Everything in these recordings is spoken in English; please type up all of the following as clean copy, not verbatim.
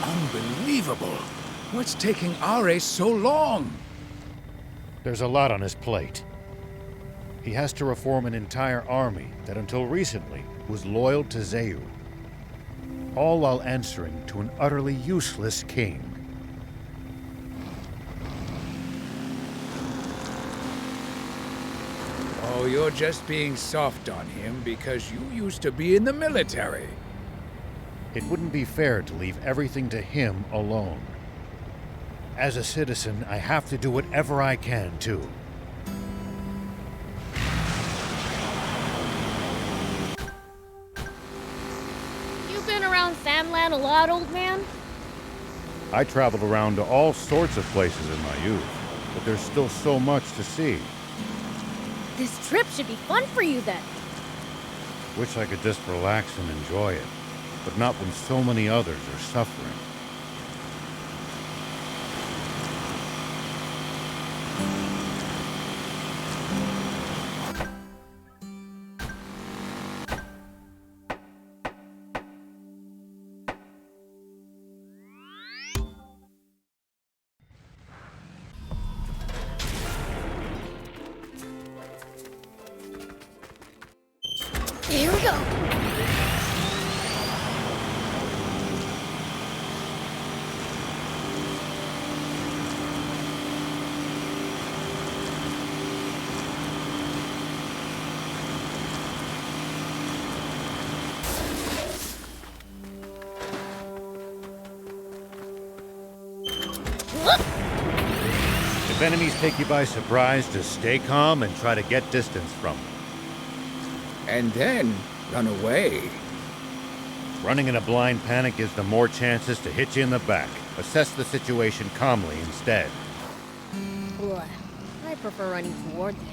Unbelievable! What's taking Are so long? There's a lot on his plate. He has to reform an entire army that until recently was loyal to Zeu, all while answering to an utterly useless king. Oh, you're just being soft on him because you used to be in the military. It wouldn't be fair to leave everything to him alone. As a citizen, I have to do whatever I can, too. You been around Samland a lot, old man? I traveled around to all sorts of places in my youth, but there's still so much to see. This trip should be fun for you then. Wish I could just relax and enjoy it, but not when so many others are suffering. Here we go. If enemies take you by surprise, just stay calm and try to get distance from them. And then run away. Running in a blind panic gives them more chances to hit you in the back. Assess the situation calmly instead. Ugh, I prefer running toward the enemy.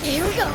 Here we go.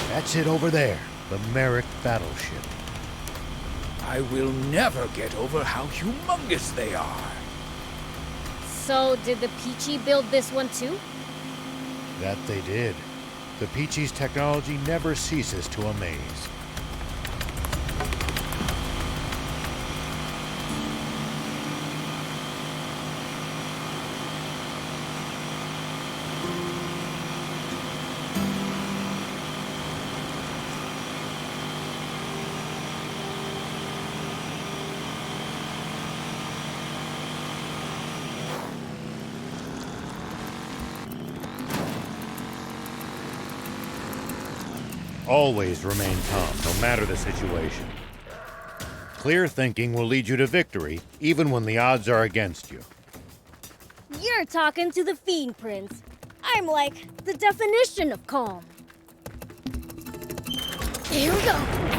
That's it over there, the Merrick battleship. I will never get over how humongous they are. So, did the Peachy build this one too? That they did. The Peachy's technology never ceases to amaze. Always remain calm, no matter the situation. Clear thinking will lead you to victory, even when the odds are against you. You're talking to the Fiend Prince. I'm like the definition of calm. Here we go.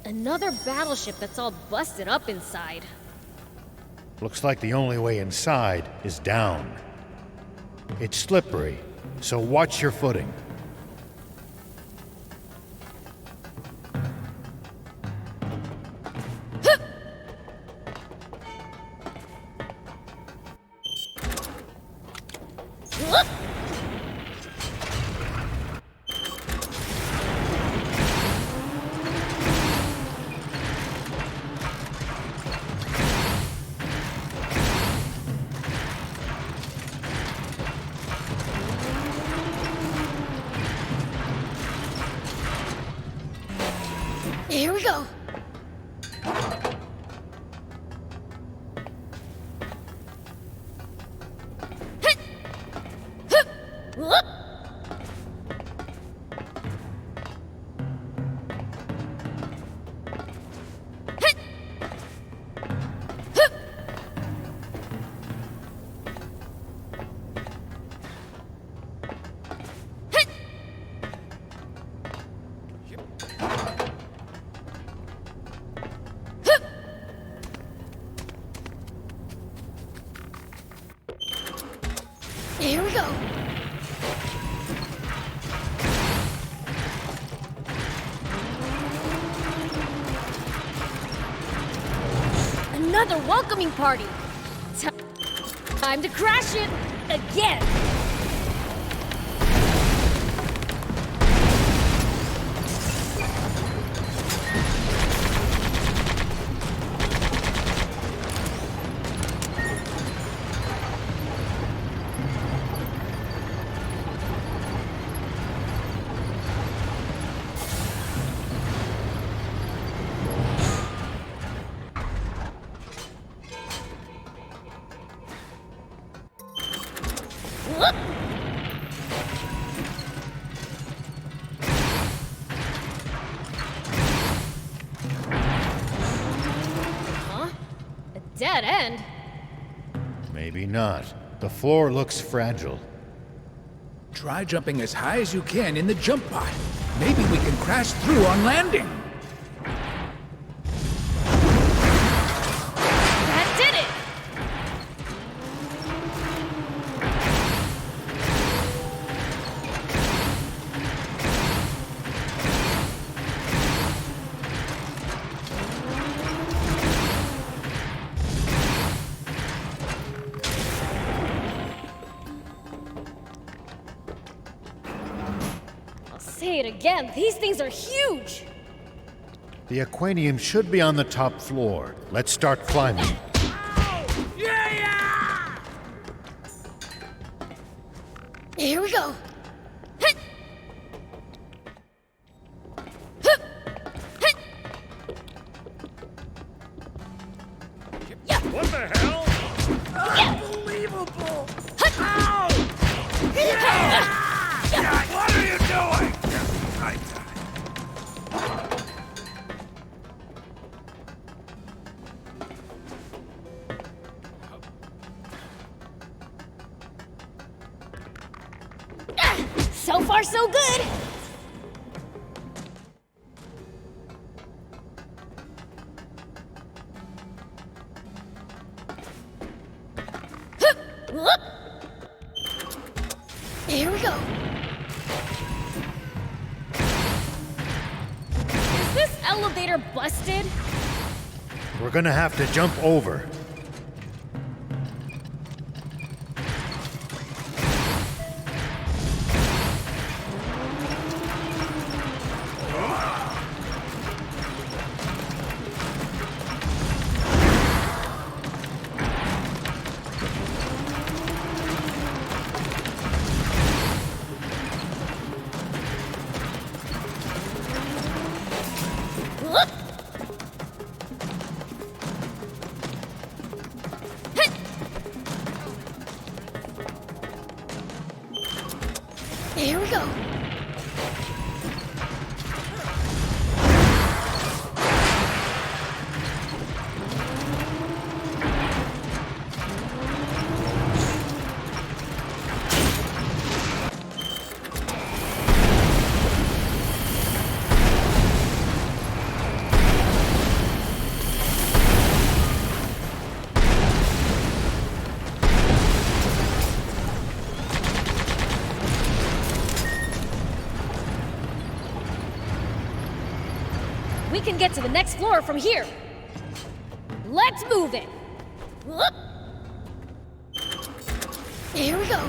Another battleship that's all busted up inside. Looks like the only way inside is down. It's slippery, so watch your footing. Here we go. Here we go. Another welcoming party. Time to crash it again. Huh? A dead end? Maybe not. The floor looks fragile. Try jumping as high as you can in the jump pod. Maybe we can crash through on landing. That did it! Say it again, these things are huge! The Aquanium should be on the top floor. Let's start climbing. Here we go. What the hell? Unbelievable! Ow! What are you doing? Right. So far, so good! Here we go. Is this elevator busted? We're gonna have to jump over. Here we go. We can get to the next floor from here. Let's move it. Whoop. Here we go.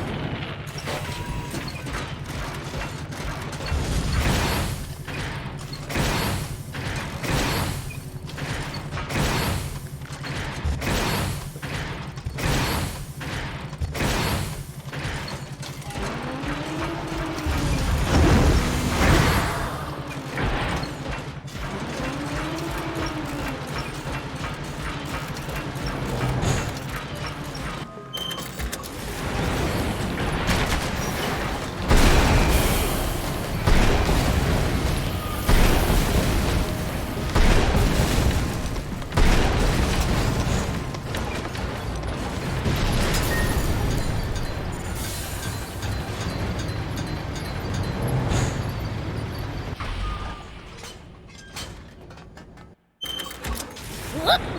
Whoop.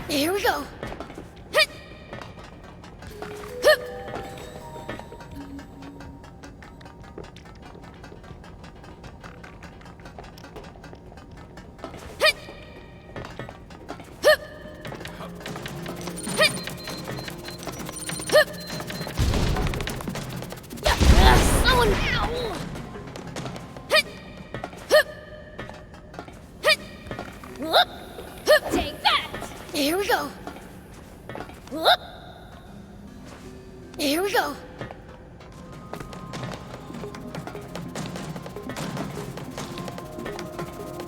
Here we go. Hit. Hup. Hit. Hup. Hit. Hup. Someone now. Hit. Hup. Hit. Whoop. Hup. Take that. Here we go. Whoop. Here we go.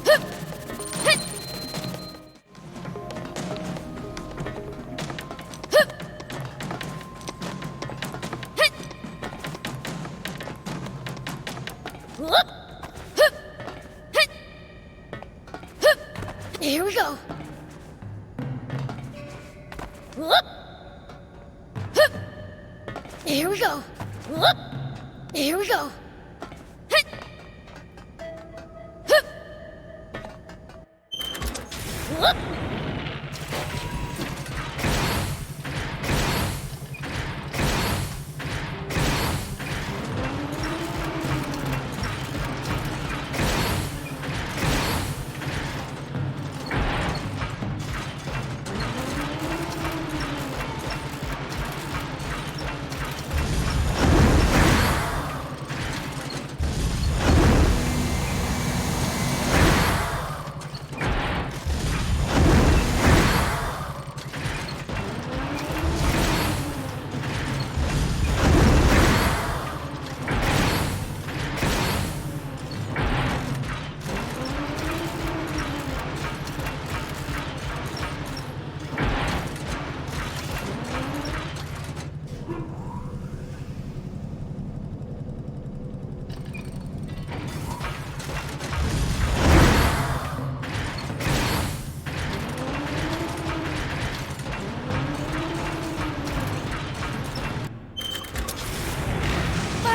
Hup. Hit. Hup. Hit. Whoop. Hup. Hit. Hup. Here we go. Whoop. Hup. Here we go. Whoop. Here we go. Hit. Hup. Whoop.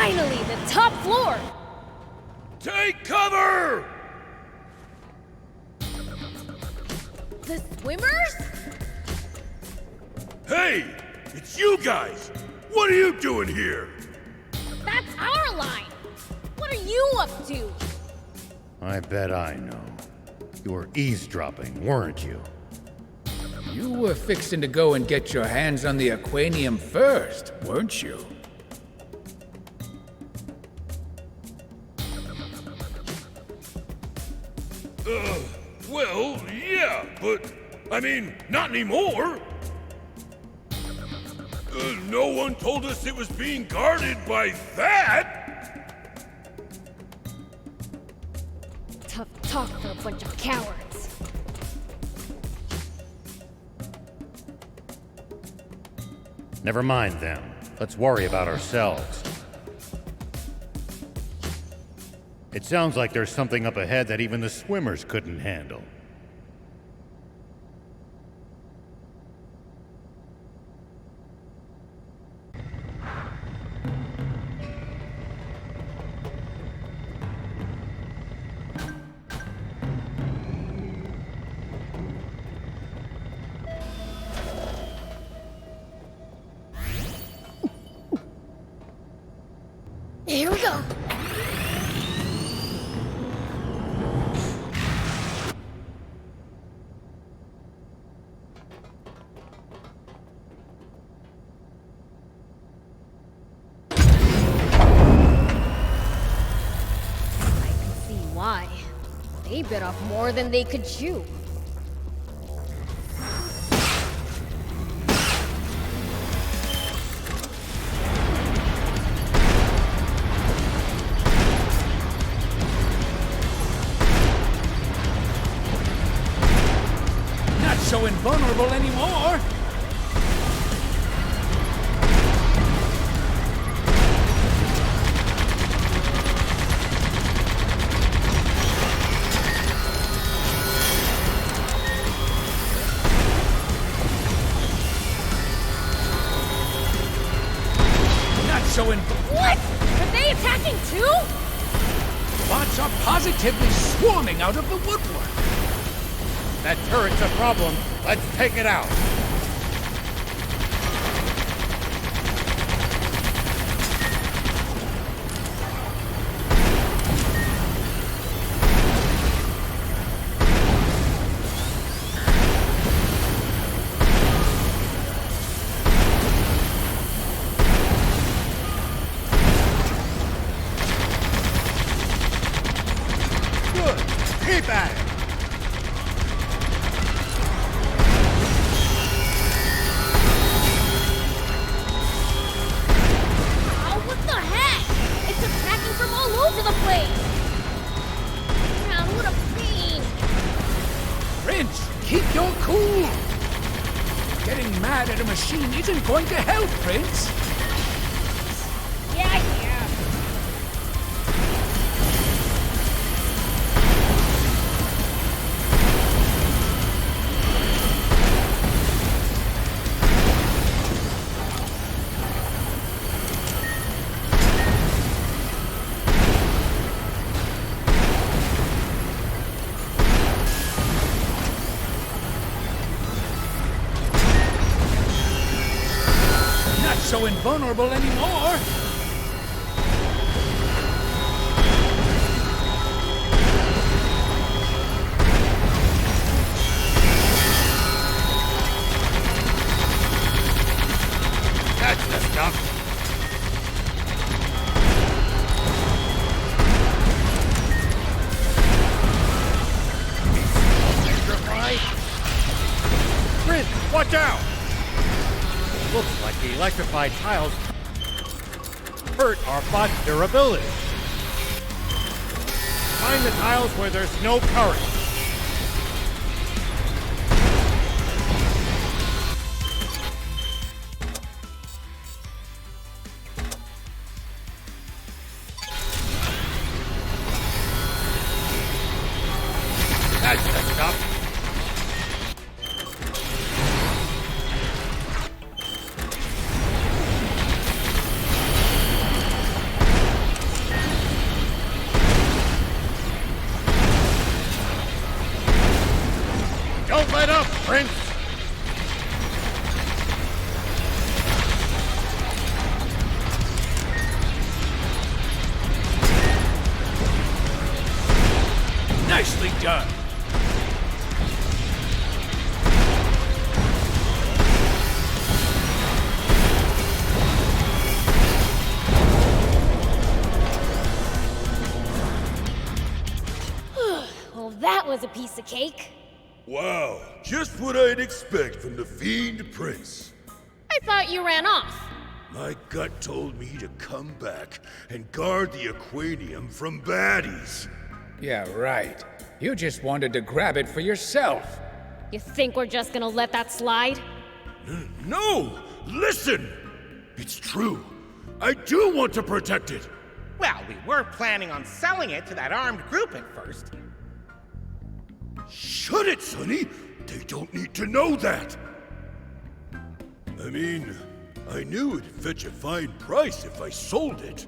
Finally, the top floor! Take cover! The swimmers? Hey! It's you guys! What are you doing here? That's our line! What are you up to? I bet I know. You were eavesdropping, weren't you? You were fixing to go and get your hands on the Aquanium first, weren't you? Well, yeah, but I mean, not anymore. No one told us it was being guarded by that! Tough talk for a bunch of cowards. Never mind them. Let's worry about ourselves. It sounds like there's something up ahead that even the swimmers couldn't handle. Here we go. Why? They bit off more than they could chew. Not so invulnerable anymore! What? Are they attacking too? Bots are positively swarming out of the woodwork. That turret's a problem. Let's take it out. Keep at it! Oh, what the heck? It's attacking from all over the place! Man, what a pain! Prince, keep your cool! Getting mad at a machine isn't going to help, Prince! Yeah. So invulnerable anymore! That's the stuff! Prince, watch out! Looks like the electrified tiles hurt our bot's durability. Find the tiles where there's no current. That's the stuff. Don't let up, Prince! Nicely done! Well, that was a piece of cake. Wow, just what I'd expect from the Fiend Prince. I thought you ran off. My gut told me to come back and guard the Aquanium from baddies. Yeah, right. You just wanted to grab it for yourself. You think we're just gonna let that slide? No! Listen! It's true. I do want to protect it. Well, we were planning on selling it to that armed group at first. Shut it, Sonny! They don't need to know that! I mean, I knew it'd fetch a fine price if I sold it.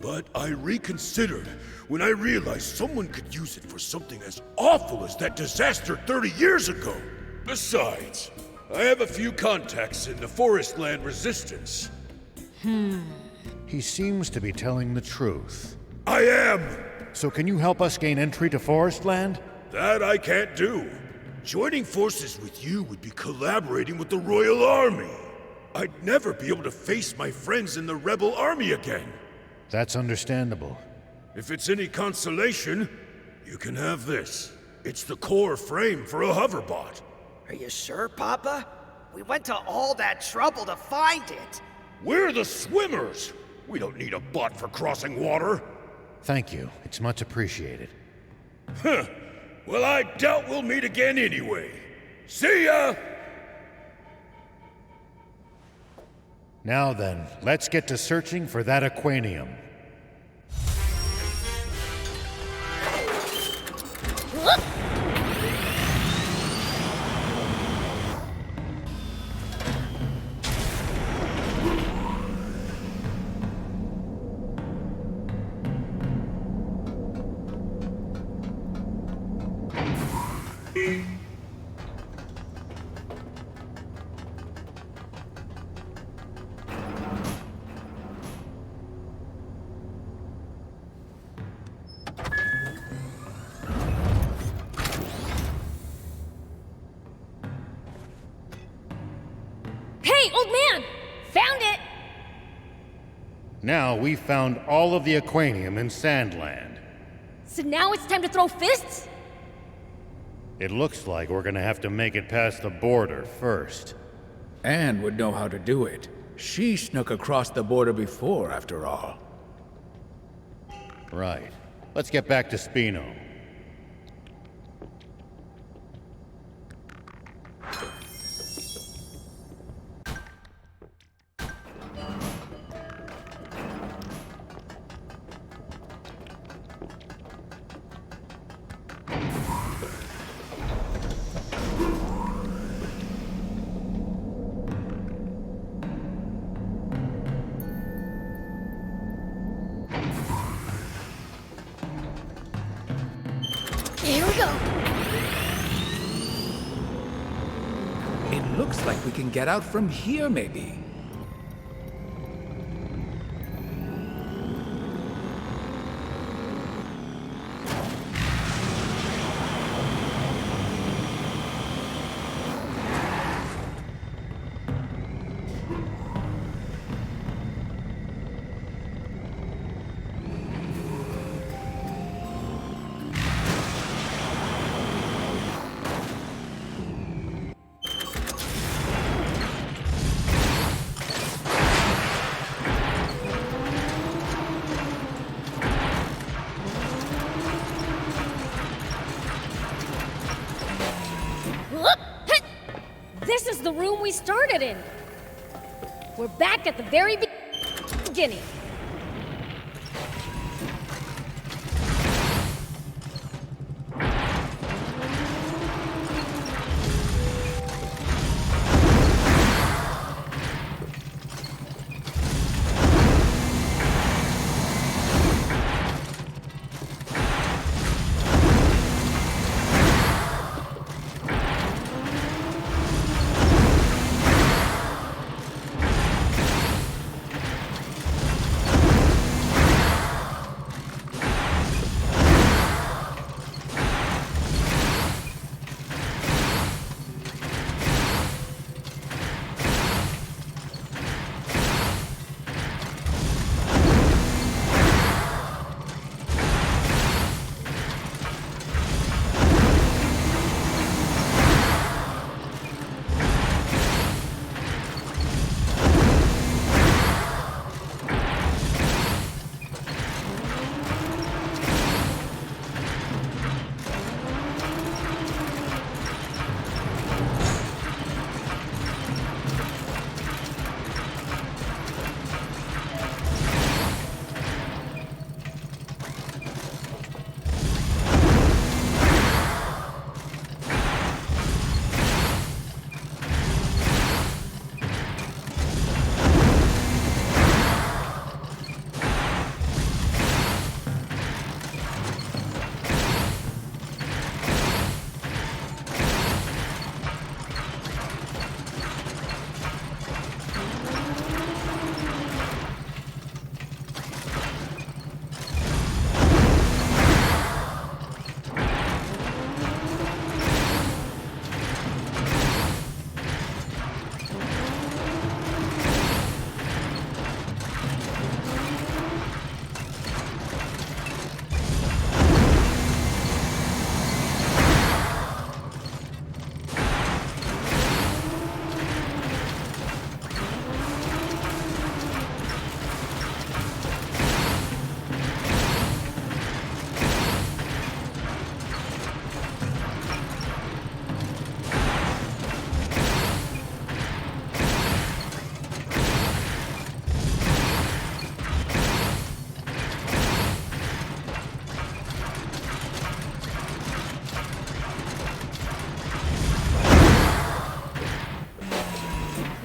But I reconsidered when I realized someone could use it for something as awful as that disaster 30 years ago. Besides, I have a few contacts in the forest land resistance. He seems to be telling the truth. I am! So can you help us gain entry to Forest Land? That I can't do. Joining forces with you would be collaborating with the Royal Army. I'd never be able to face my friends in the Rebel Army again. That's understandable. If it's any consolation, you can have this. It's the core frame for a hoverbot. Are you sure, Papa? We went to all that trouble to find it. We're the swimmers! We don't need a bot for crossing water. Thank you. It's much appreciated. Huh. Well, I doubt we'll meet again anyway. See ya! Now then, let's get to searching for that Aquanium. Hey, old man! Found it! Now we found all of the Aquanium in Sandland. So now it's time to throw fists? It looks like we're gonna have to make it past the border first. Anne would know how to do it. She snuck across the border before, after all. Right. Let's get back to Spino. Here we go! It looks like we can get out from here, maybe. This is the room we started in. We're back at the very beginning.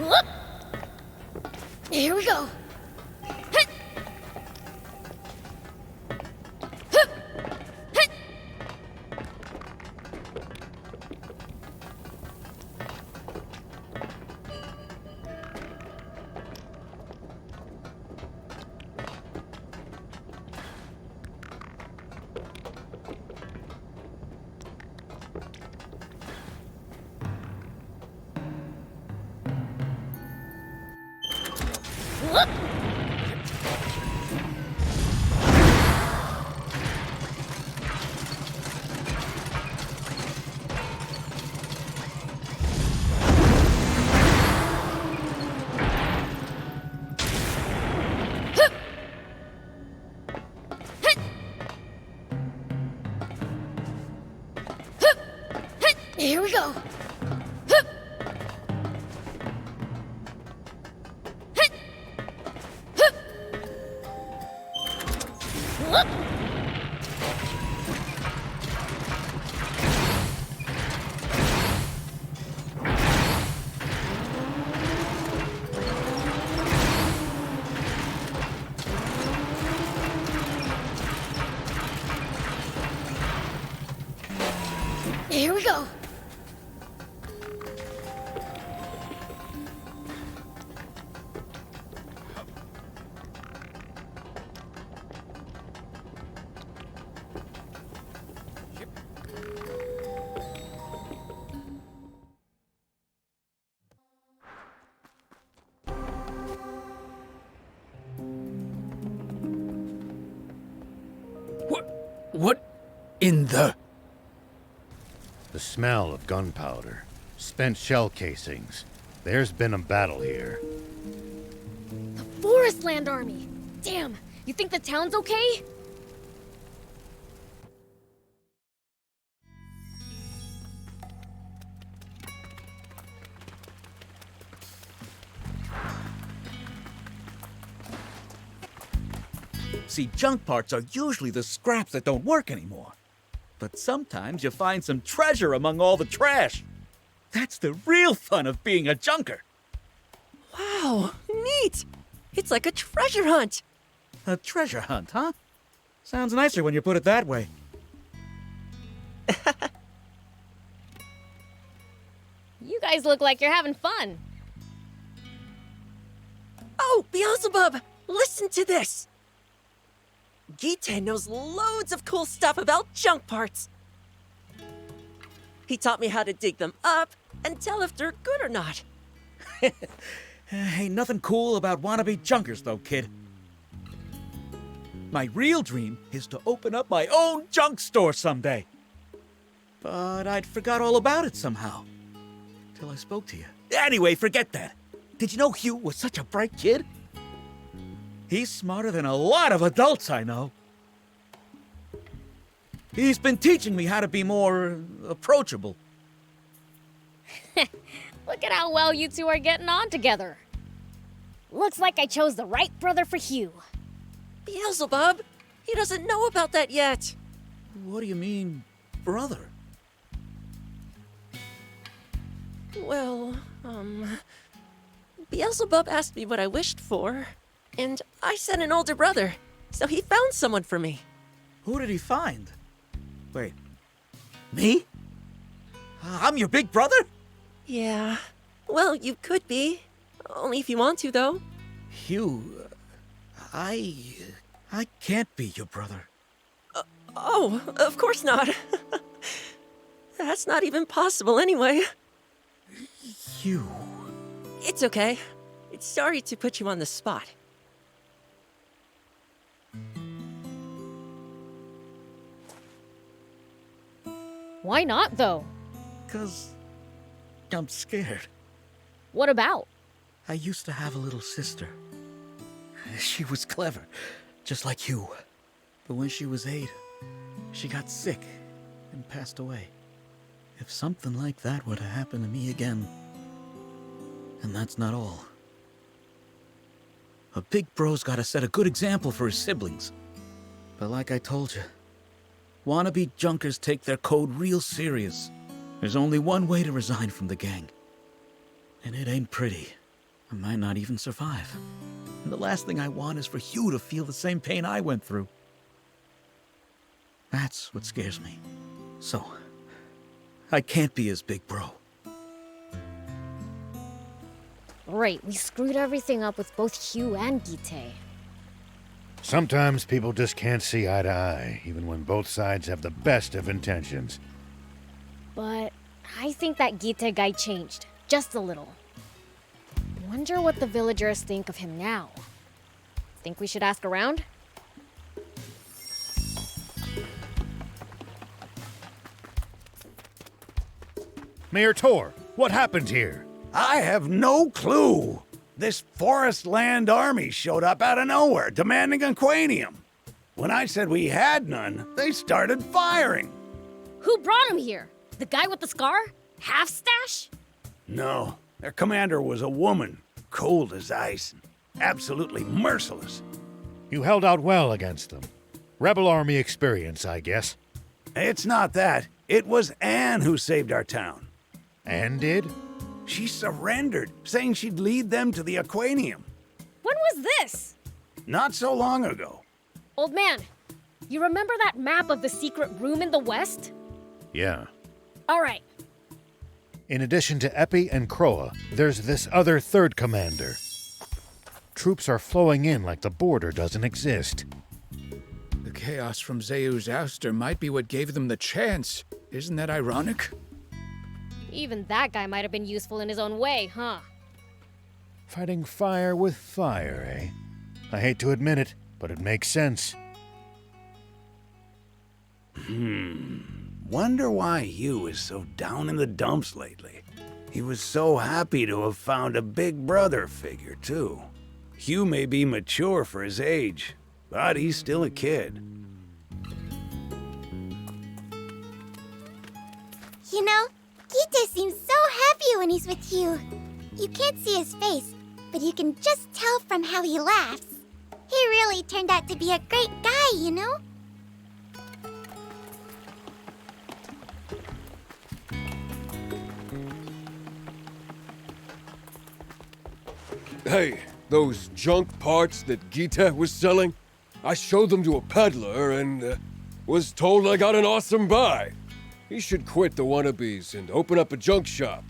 Whoop. Here we go. Hit. Hup. Hit. Whoop. Hup. Hit. Hup. Hit. Here we go. Hup. Hit. Hup. Whoop. Here we go. What in the... The smell of gunpowder, spent shell casings. There's been a battle here. Forestland army. Damn, you think the town's okay? See, junk parts are usually the scraps that don't work anymore. But sometimes you find some treasure among all the trash. That's the real fun of being a junker. Wow, neat! It's like a treasure hunt. A treasure hunt, huh? Sounds nicer when you put it that way. You guys look like you're having fun. Oh, Beelzebub, listen to this. Gite knows loads of cool stuff about junk parts. He taught me how to dig them up and tell if they're good or not. Ain't nothing cool about wannabe junkers, though, kid. My real dream is to open up my own junk store someday. But I'd forgot all about it somehow. Till I spoke to you. Anyway, forget that. Did you know Hugh was such a bright kid? He's smarter than a lot of adults I know. He's been teaching me how to be more approachable. Look at how well you two are getting on together. Looks like I chose the right brother for Hugh. Beelzebub, he doesn't know about that yet. What do you mean, brother? Well, Beelzebub asked me what I wished for, and I said an older brother, so he found someone for me. Who did he find? Wait, me? I'm your big brother? Yeah, well, you could be. Only if you want to, though. Hugh, I can't be your brother. Oh, of course not. That's not even possible anyway. Hugh. It's okay. Sorry to put you on the spot. Why not, though? 'Cause I'm scared. What about? I used to have a little sister. She was clever, just like you. But when she was 8, she got sick and passed away. If something like that were to happen to me again... And that's not all. A big bro's gotta set a good example for his siblings. But like I told you, wannabe junkers take their code real serious. There's only one way to resign from the gang. And it ain't pretty. I might not even survive. And the last thing I want is for you to feel the same pain I went through. That's what scares me. So, I can't be his big bro. Right, we screwed everything up with both Hugh and Gite. Sometimes people just can't see eye to eye, even when both sides have the best of intentions. But I think that Gite guy changed, just a little. Wonder what the villagers think of him now. Think we should ask around? Mayor Tor, what happened here? I have no clue. This forest land army showed up out of nowhere, demanding Aquanium. When I said we had none, they started firing. Who brought him here? The guy with the scar? Half stash? No, their commander was a woman, cold as ice, absolutely merciless. You held out well against them. Rebel army experience, I guess. It's not that. It was Anne who saved our town. Anne did? She surrendered, saying she'd lead them to the Aquanium. When was this? Not so long ago. Old man, you remember that map of the secret room in the west? Yeah. All right. In addition to Epi and Kroa, there's this other third commander. Troops are flowing in like the border doesn't exist. The chaos from Zeu's ouster might be what gave them the chance. Isn't that ironic? Even that guy might have been useful in his own way, huh? Fighting fire with fire, eh? I hate to admit it, but it makes sense. Wonder why Hugh is so down in the dumps lately. He was so happy to have found a big brother figure, too. Hugh may be mature for his age, but he's still a kid. You know, Gite seems so happy when he's with you. You can't see his face, but you can just tell from how he laughs. He really turned out to be a great guy, you know? Hey, those junk parts that Gita was selling? I showed them to a peddler and was told I got an awesome buy. He should quit the wannabes and open up a junk shop.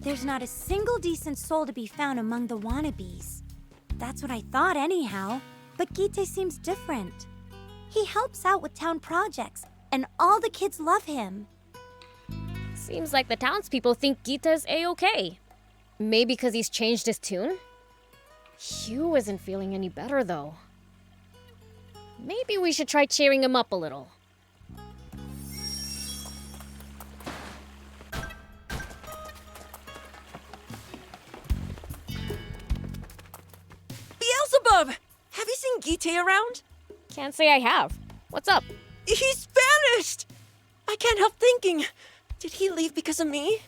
There's not a single decent soul to be found among the wannabes. That's what I thought anyhow, but Gite seems different. He helps out with town projects, and all the kids love him. Seems like the townspeople think Gita's A-okay. Maybe because he's changed his tune? Hugh isn't feeling any better, though. Maybe we should try cheering him up a little. Beelzebub! Have you seen Gite around? Can't say I have. What's up? He's vanished! I can't help thinking. Did he leave because of me?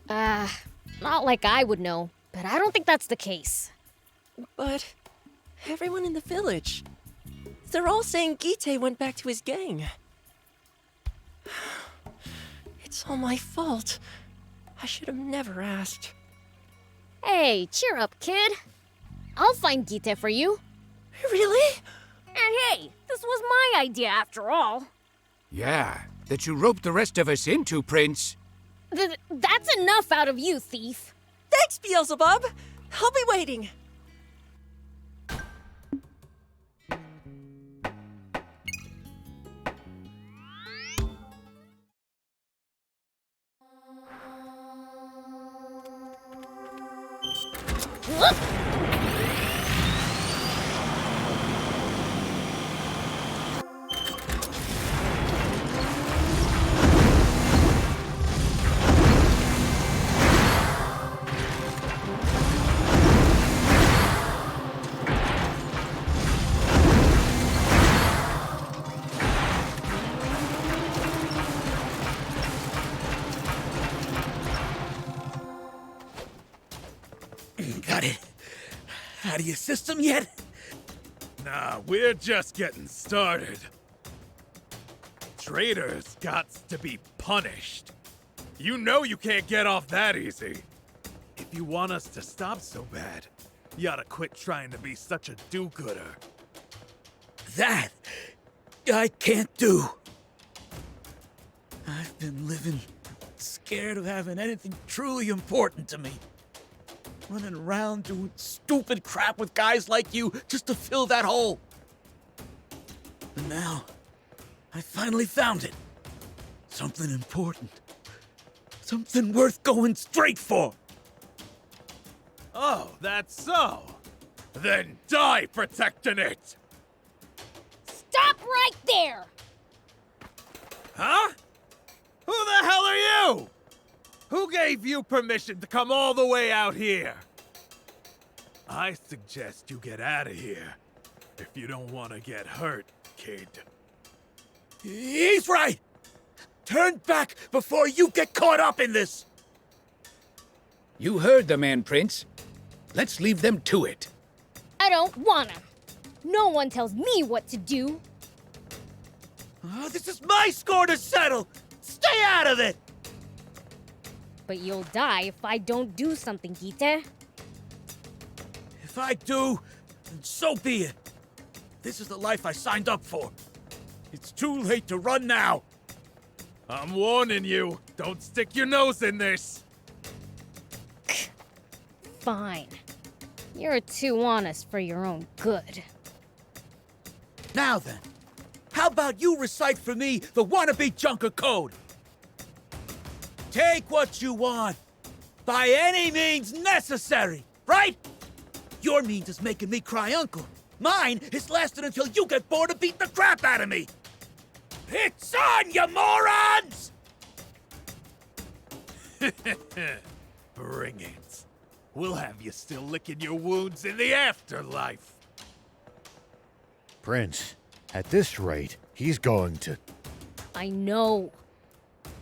Not like I would know, but I don't think that's the case. But everyone in the village, they're all saying Gite went back to his gang. It's all my fault. I should have never asked. Hey, cheer up, kid. I'll find Gite for you. Really? And hey, this was my idea after all. Yeah, that you roped the rest of us into, Prince. That's enough out of you, thief. Thanks, Beelzebub. I'll be waiting. Got it. Out of your system yet? Nah, we're just getting started. Traitors gots to be punished. You know you can't get off that easy. If you want us to stop so bad, you oughta quit trying to be such a do-gooder. That I can't do. I've been living scared of having anything truly important to me. Running around doing stupid crap with guys like you just to fill that hole. But now, I finally found it. Something important. Something worth going straight for. Oh, that's so. Then die protecting it! Stop right there! Huh? Who the hell are you? Who gave you permission to come all the way out here? I suggest you get out of here if you don't want to get hurt, kid. He's right! Turn back before you get caught up in this! You heard the man, Prince. Let's leave them to it. I don't wanna. No one tells me what to do. This is my score to settle! Stay out of it! But you'll die if I don't do something, Gita. If I do, then so be it. This is the life I signed up for. It's too late to run now. I'm warning you, don't stick your nose in this. Fine. You're too honest for your own good. Now then, how about you recite for me the wannabe Junker Code? Take what you want, by any means necessary, right? Your means is making me cry uncle. Mine is lasting until you get bored of beating the crap out of me. It's on, you morons! Bring it. We'll have you still licking your wounds in the afterlife. Prince, at this rate, he's going to... I know.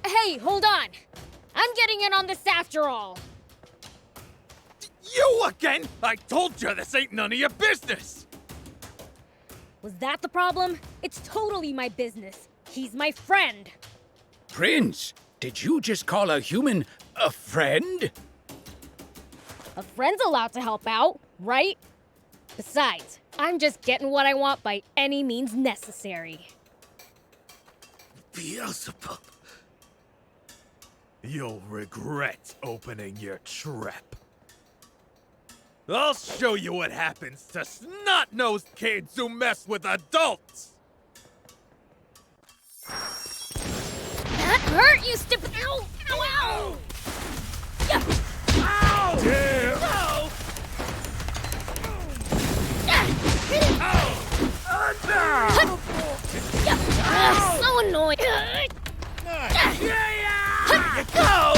Hey, hold on! I'm getting in on this after all! You again? I told you this ain't none of your business! Was that the problem? It's totally my business. He's my friend. Prince, did you just call a human a friend? A friend's allowed to help out, right? Besides, I'm just getting what I want by any means necessary. Beelzebub. You'll regret opening your trap. I'll show you what happens to snot-nosed kids who mess with adults! That hurt, you stupid... Ow! Ow, ow! Yeah. Ow! Damn! No! So annoying! Go!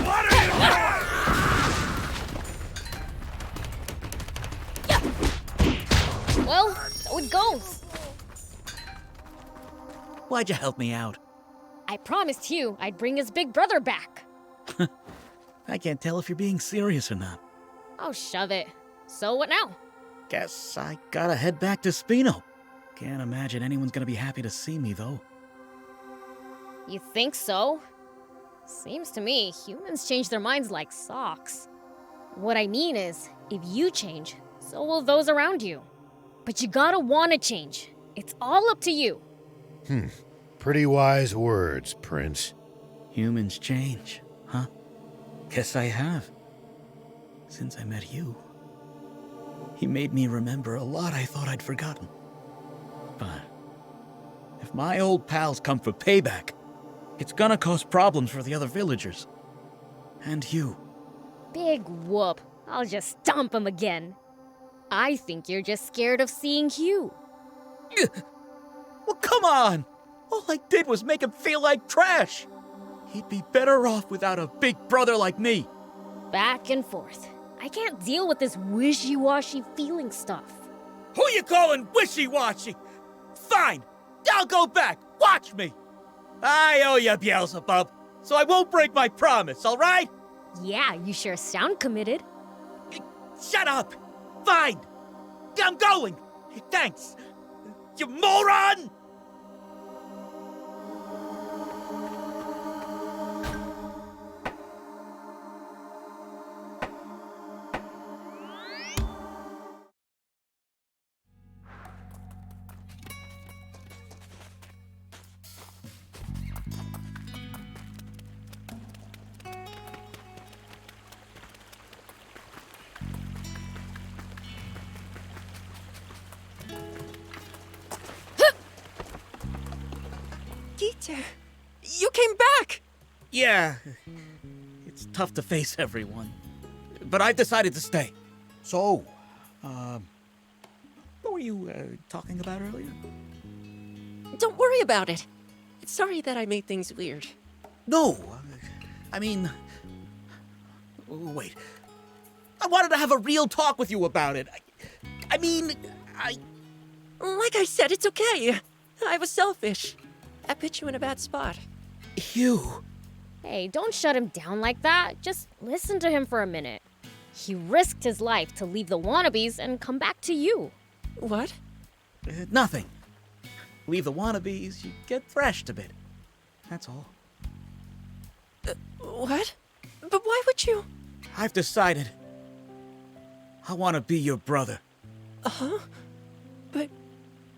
What are you doing? Well, so it goes. Why'd you help me out? I promised Hugh I'd bring his big brother back. I can't tell if you're being serious or not. Oh, shove it. So what now? Guess I gotta head back to Spino. Can't imagine anyone's gonna be happy to see me, though. You think so? Seems to me humans change their minds like socks. What I mean is, if you change, so will those around you. But you gotta wanna change. It's all up to you. Pretty wise words, Prince. Humans change, huh? Guess I have. Since I met you. He made me remember a lot I thought I'd forgotten. But if my old pals come for payback, it's gonna cause problems for the other villagers. And you. Big whoop. I'll just stomp him again. I think you're just scared of seeing Hugh. Well, come on! All I did was make him feel like trash. He'd be better off without a big brother like me. Back and forth. I can't deal with this wishy-washy feeling stuff. Who you calling wishy-washy? Fine, I'll go back. Watch me. I owe you, Beelzebub, so I won't break my promise, all right? Yeah, you sure sound committed. Shut up! Fine! I'm going! Thanks! You moron! Gita, you came back! Yeah, it's tough to face everyone. But I decided to stay. So, what were you talking about earlier? Don't worry about it. Sorry that I made things weird. No, I mean... Wait. I wanted to have a real talk with you about it. I mean, Like I said, it's okay. I was selfish. I put you in a bad spot. You... Hey, don't shut him down like that. Just listen to him for a minute. He risked his life to leave the wannabes and come back to you. What? Nothing. Leave the wannabes, you get thrashed a bit. That's all. What? But why would you? I've decided. I want to be your brother. Uh-huh. But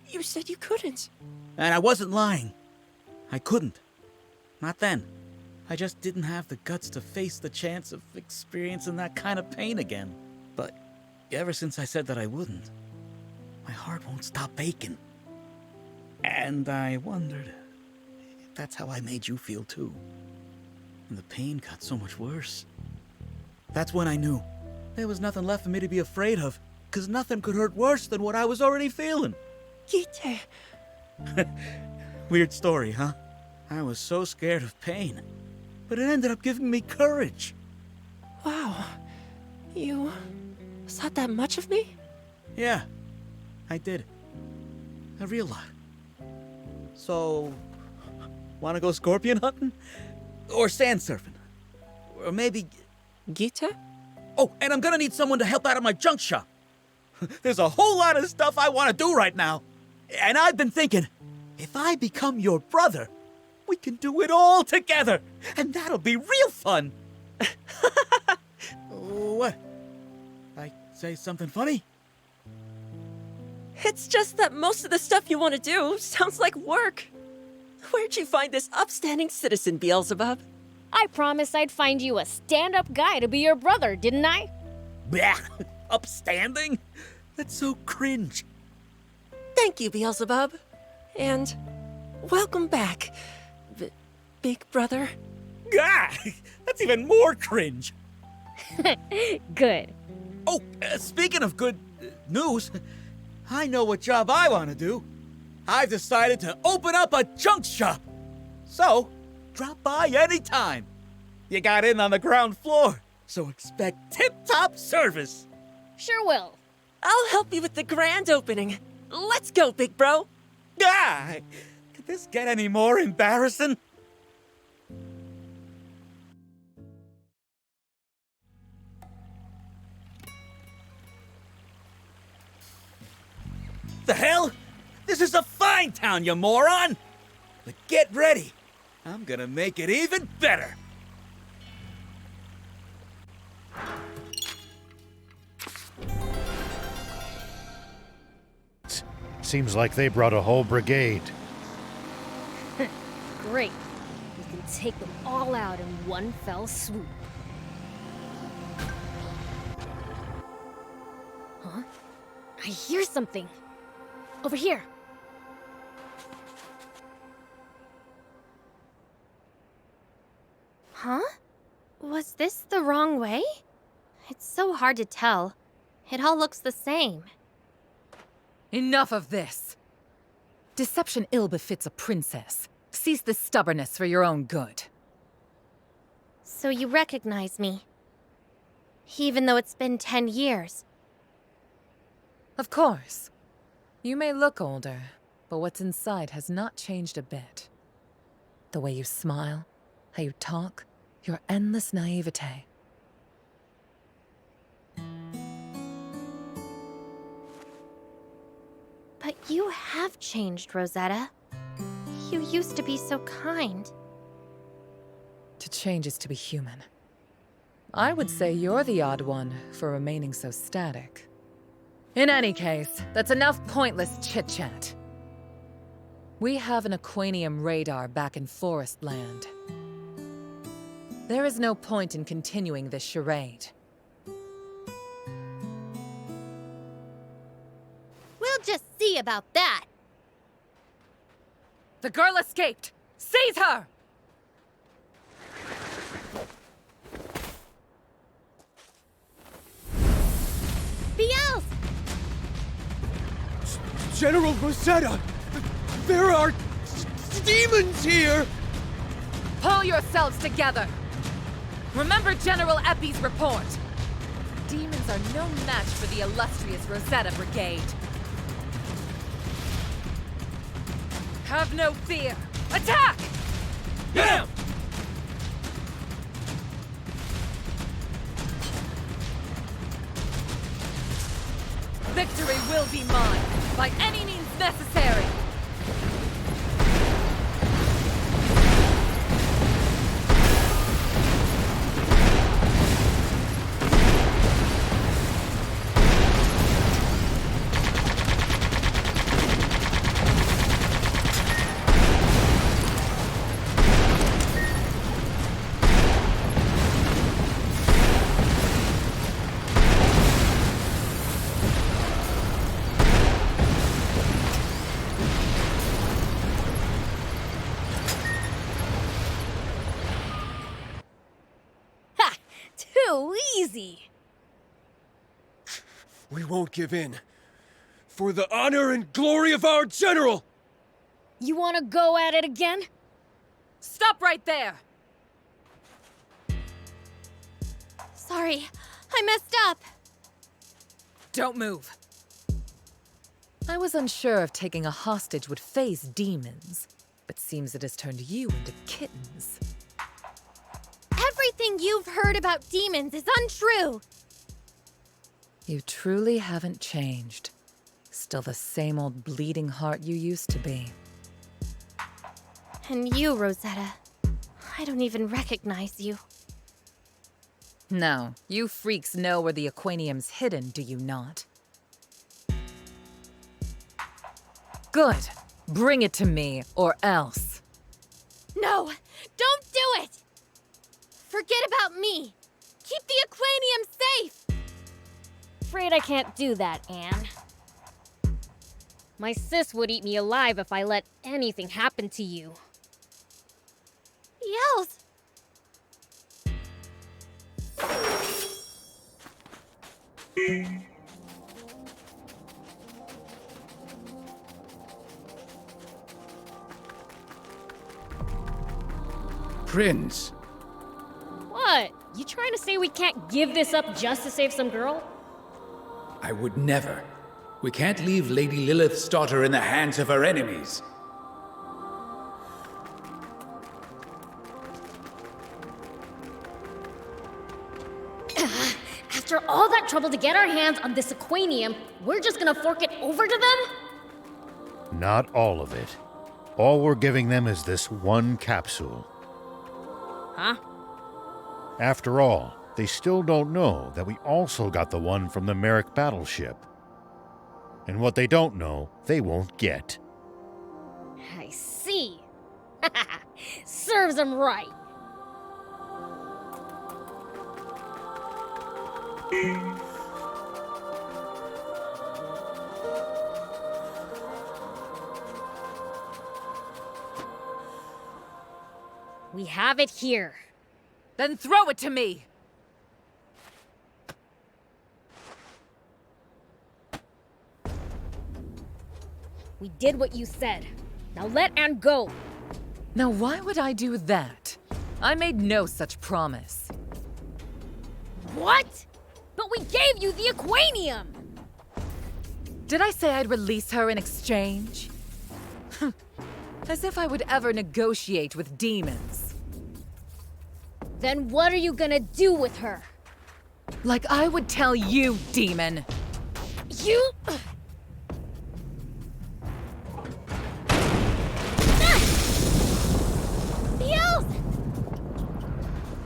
you said you couldn't. And I wasn't lying. I couldn't. Not then. I just didn't have the guts to face the chance of experiencing that kind of pain again. But ever since I said that I wouldn't, my heart won't stop aching. And I wondered if that's how I made you feel too. And the pain got so much worse. That's when I knew there was nothing left for me to be afraid of, because nothing could hurt worse than what I was already feeling. Gita. Weird story, huh? I was so scared of pain, but it ended up giving me courage. Wow. You thought that much of me? Yeah, I did. A real lot. So, wanna go scorpion hunting? Or sand surfing? Or maybe... Gita? Oh, and I'm gonna need someone to help out at my junk shop. There's a whole lot of stuff I want to do right now. And I've been thinking, if I become your brother, we can do it all together. And that'll be real fun. What? I say something funny? It's just that most of the stuff you want to do sounds like work. Where'd you find this upstanding citizen, Beelzebub? I promised I'd find you a stand-up guy to be your brother, didn't I? Blech. Upstanding? That's so cringe. Thank you, Beelzebub. And welcome back, Big Brother. Ah, that's even more cringe. Good. Oh, speaking of good news, I know what job I want to do. I've decided to open up a junk shop. So, drop by anytime. You got in on the ground floor, so expect tip-top service. Sure will. I'll help you with the grand opening. Let's go, big bro. Ah, could this get any more embarrassing? The hell? This is a fine town, you moron! But get ready. I'm gonna make it even better. Seems like they brought a whole brigade. Great. We can take them all out in one fell swoop. Huh? I hear something. Over here. Huh? Was this the wrong way? It's so hard to tell. It all looks the same. Enough of this! Deception ill befits a princess. Cease this stubbornness for your own good. So you recognize me? Even though it's been 10 years. Of course. You may look older, but what's inside has not changed a bit. The way you smile, how you talk, your endless naivete. But you have changed, Rosetta. You used to be so kind. To change is to be human. I would say you're the odd one for remaining so static. In any case, that's enough pointless chit-chat. We have an Aquanium radar back in Forest Land. There is no point in continuing this charade. We'll just see about that. The girl escaped! Seize her! Biels! General Rosetta! There are demons here! Pull yourselves together! Remember General Epi's report! Demons are no match for the illustrious Rosetta Brigade. Have no fear! Attack! Get him! Victory will be mine, by any means necessary! Too easy. We won't give in. For the honor and glory of our general! You want to go at it again? Stop right there! Sorry, I messed up. Don't move. I was unsure if taking a hostage would phase demons, but seems it has turned you into kittens. Everything you've heard about demons is untrue. You truly haven't changed. Still the same old bleeding heart you used to be. And you, Rosetta, I don't even recognize you. No, you freaks know where the Aquanium's hidden, do you not? Good. Bring it to me, or else. No, don't do it! Forget about me. Keep the Aquanium safe! Afraid I can't do that, Anne. My sis would eat me alive if I let anything happen to you. Yells! Prince. What? You trying to say we can't give this up just to save some girl? I would never. We can't leave Lady Lilith's daughter in the hands of her enemies. After all that trouble to get our hands on this Aquanium, we're just gonna fork it over to them? Not all of it. All we're giving them is this one capsule. Huh? After all, they still don't know that we also got the one from the Merrick battleship. And what they don't know, they won't get. I see. Serves them right. We have it here. Then throw it to me! We did what you said. Now let Anne go. Now why would I do that? I made no such promise. What? But we gave you the Aquanium! Did I say I'd release her in exchange? As if I would ever negotiate with demons. Then what are you gonna do with her? Like I would tell you, demon! You...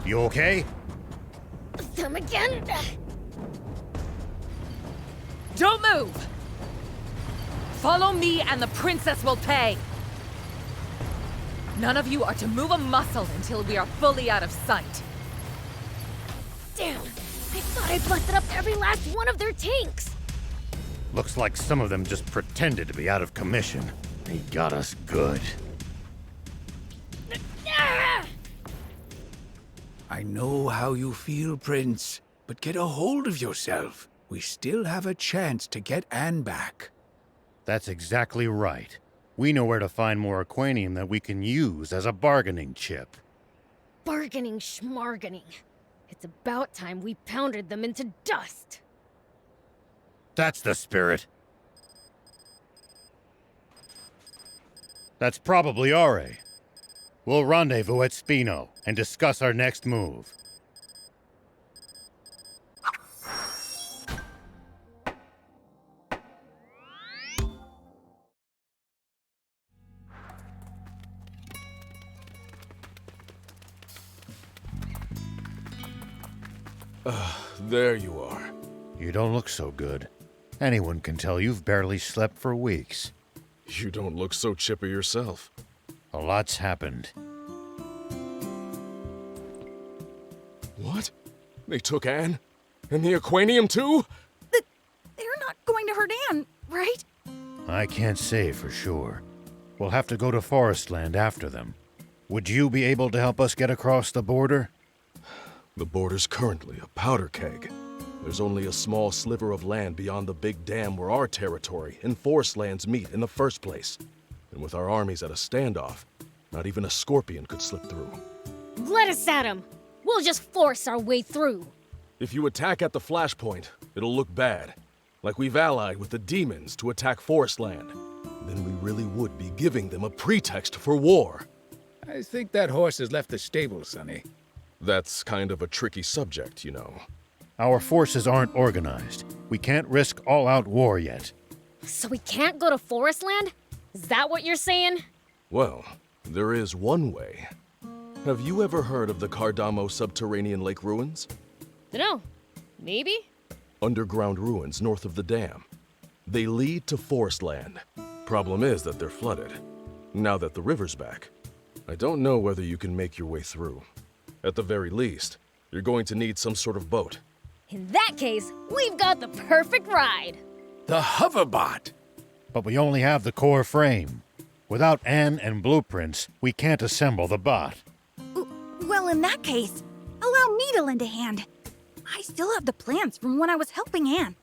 You okay? Them again? Don't move! Follow me and the princess will pay! None of you are to move a muscle until we are fully out of sight. Damn! I thought I busted up every last one of their tanks! Looks like some of them just pretended to be out of commission. They got us good. I know how you feel, Prince, but get a hold of yourself. We still have a chance to get Anne back. That's exactly right. We know where to find more Aquanium that we can use as a bargaining chip. Bargaining schmargaining. It's about time we pounded them into dust. That's the spirit. That's probably Are. We'll rendezvous at Spino and discuss our next move. There you are. You don't look so good. Anyone can tell you've barely slept for weeks. You don't look so chipper yourself. A lot's happened. What? They took Anne? And the Aquanium too? They're not going to hurt Anne, right? I can't say for sure. We'll have to go to Forestland after them. Would you be able to help us get across the border? The border's currently a powder keg. There's only a small sliver of land beyond the big dam where our territory and forest lands meet in the first place. And with our armies at a standoff, not even a scorpion could slip through. Let us at him! We'll just force our way through. If you attack at the flashpoint, it'll look bad. Like we've allied with the demons to attack Forestland. Then we really would be giving them a pretext for war. I think that horse has left the stable, Sonny. That's kind of a tricky subject, you know. Our forces aren't organized. We can't risk all-out war yet. So we can't go to Forestland? Is that what you're saying? Well, there is one way. Have you ever heard of the Cardamo subterranean lake ruins? No. Maybe? Underground ruins north of the dam. They lead to Forestland. Problem is that they're flooded. Now that the river's back, I don't know whether you can make your way through. At the very least, you're going to need some sort of boat. In that case, we've got the perfect ride. The hoverbot! But we only have the core frame. Without Anne and blueprints, we can't assemble the bot. Well, in that case, allow me to lend a hand. I still have the plans from when I was helping Anne.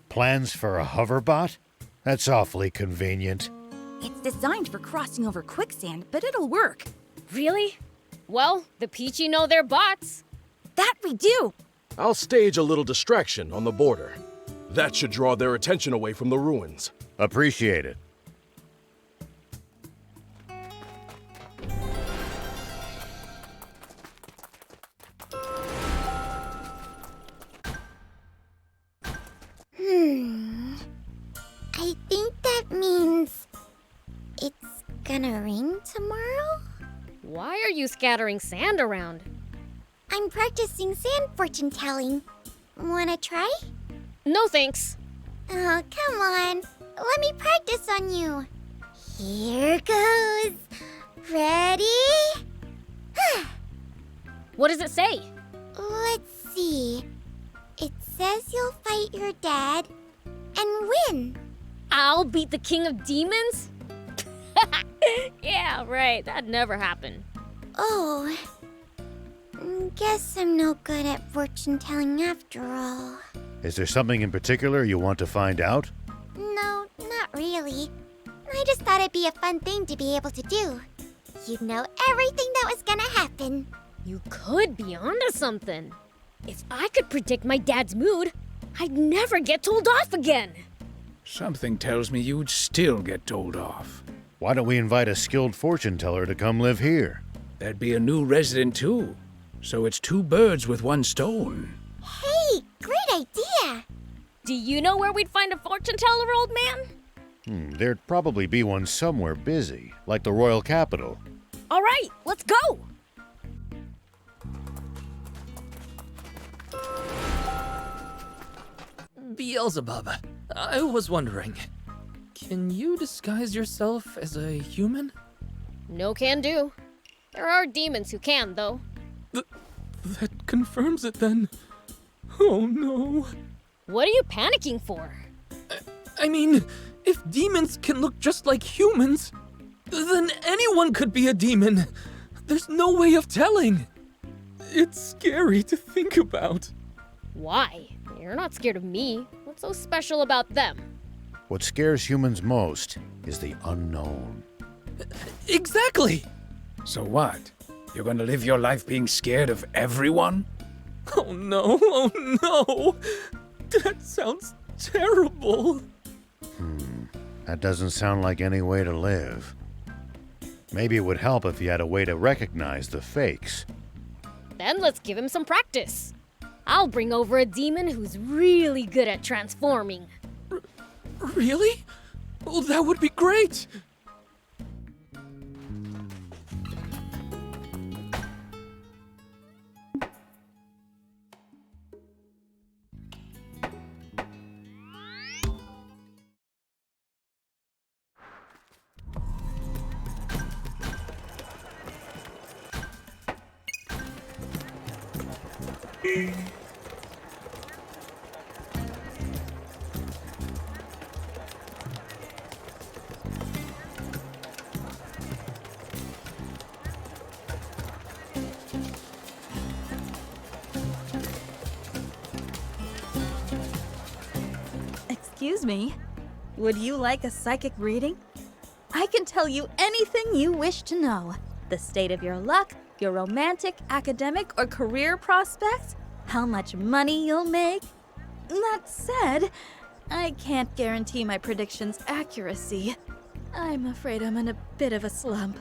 Plans for a hoverbot? That's awfully convenient. It's designed for crossing over quicksand, but it'll work. Really? Well, the Peachy know their bots. That we do! I'll stage a little distraction on the border. That should draw their attention away from the ruins. Appreciate it. I think that means it's gonna rain tomorrow? Why are you scattering sand around? I'm practicing sand fortune telling. Wanna try? No thanks. Oh, come on. Let me practice on you. Here goes. Ready? What does it say? Let's see. It says you'll fight your dad and win. I'll beat the king of demons? Yeah, right. That'd never happen. Oh. Guess I'm no good at fortune telling after all. Is there something in particular you want to find out? No, not really. I just thought it'd be a fun thing to be able to do. You'd know everything that was gonna happen. You could be onto something. If I could predict my dad's mood, I'd never get told off again. Something tells me you'd still get told off. Why don't we invite a skilled fortune teller to come live here? That'd be a new resident too. So it's two birds with one stone. Hey, great idea! Do you know where we'd find a fortune teller, old man? There'd probably be one somewhere busy, like the royal capital. All right, let's go! Beelzebub, I was wondering, can you disguise yourself as a human? No can do. There are demons who can, though. That confirms it then. Oh no. What are you panicking for? I mean, if demons can look just like humans, then anyone could be a demon. There's no way of telling. It's scary to think about. Why? You're not scared of me. What's so special about them? What scares humans most is the unknown. Exactly! So what? You're gonna live your life being scared of everyone? Oh no, That sounds terrible. That doesn't sound like any way to live. Maybe it would help if you had a way to recognize the fakes. Then let's give him some practice. I'll bring over a demon who's really good at transforming. Really? Well, that would be great! Excuse me, would you like a psychic reading? I can tell you anything you wish to know. The state of your luck, your romantic, academic, or career prospects, how much money you'll make. That said, I can't guarantee my predictions' accuracy. I'm afraid I'm in a bit of a slump.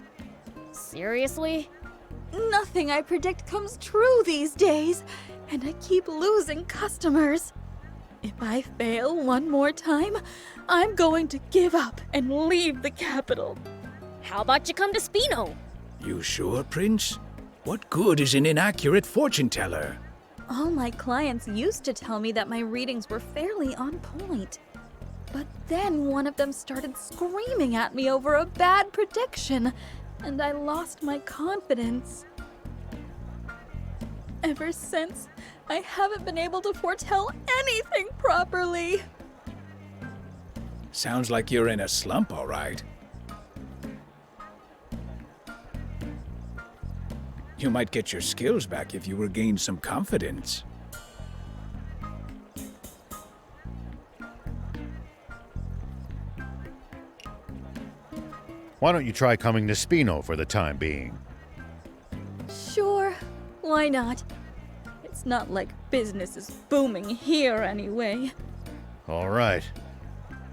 Seriously? Nothing I predict comes true these days, and I keep losing customers. If I fail one more time, I'm going to give up and leave the capital. How about you come to Spino? You sure, Prince? What good is an inaccurate fortune teller? All my clients used to tell me that my readings were fairly on point. But then one of them started screaming at me over a bad prediction, and I lost my confidence. Ever since, I haven't been able to foretell anything properly. Sounds like you're in a slump, all right. You might get your skills back if you regain some confidence. Why don't you try coming to Spino for the time being? Sure, why not? It's not like business is booming here anyway. All right.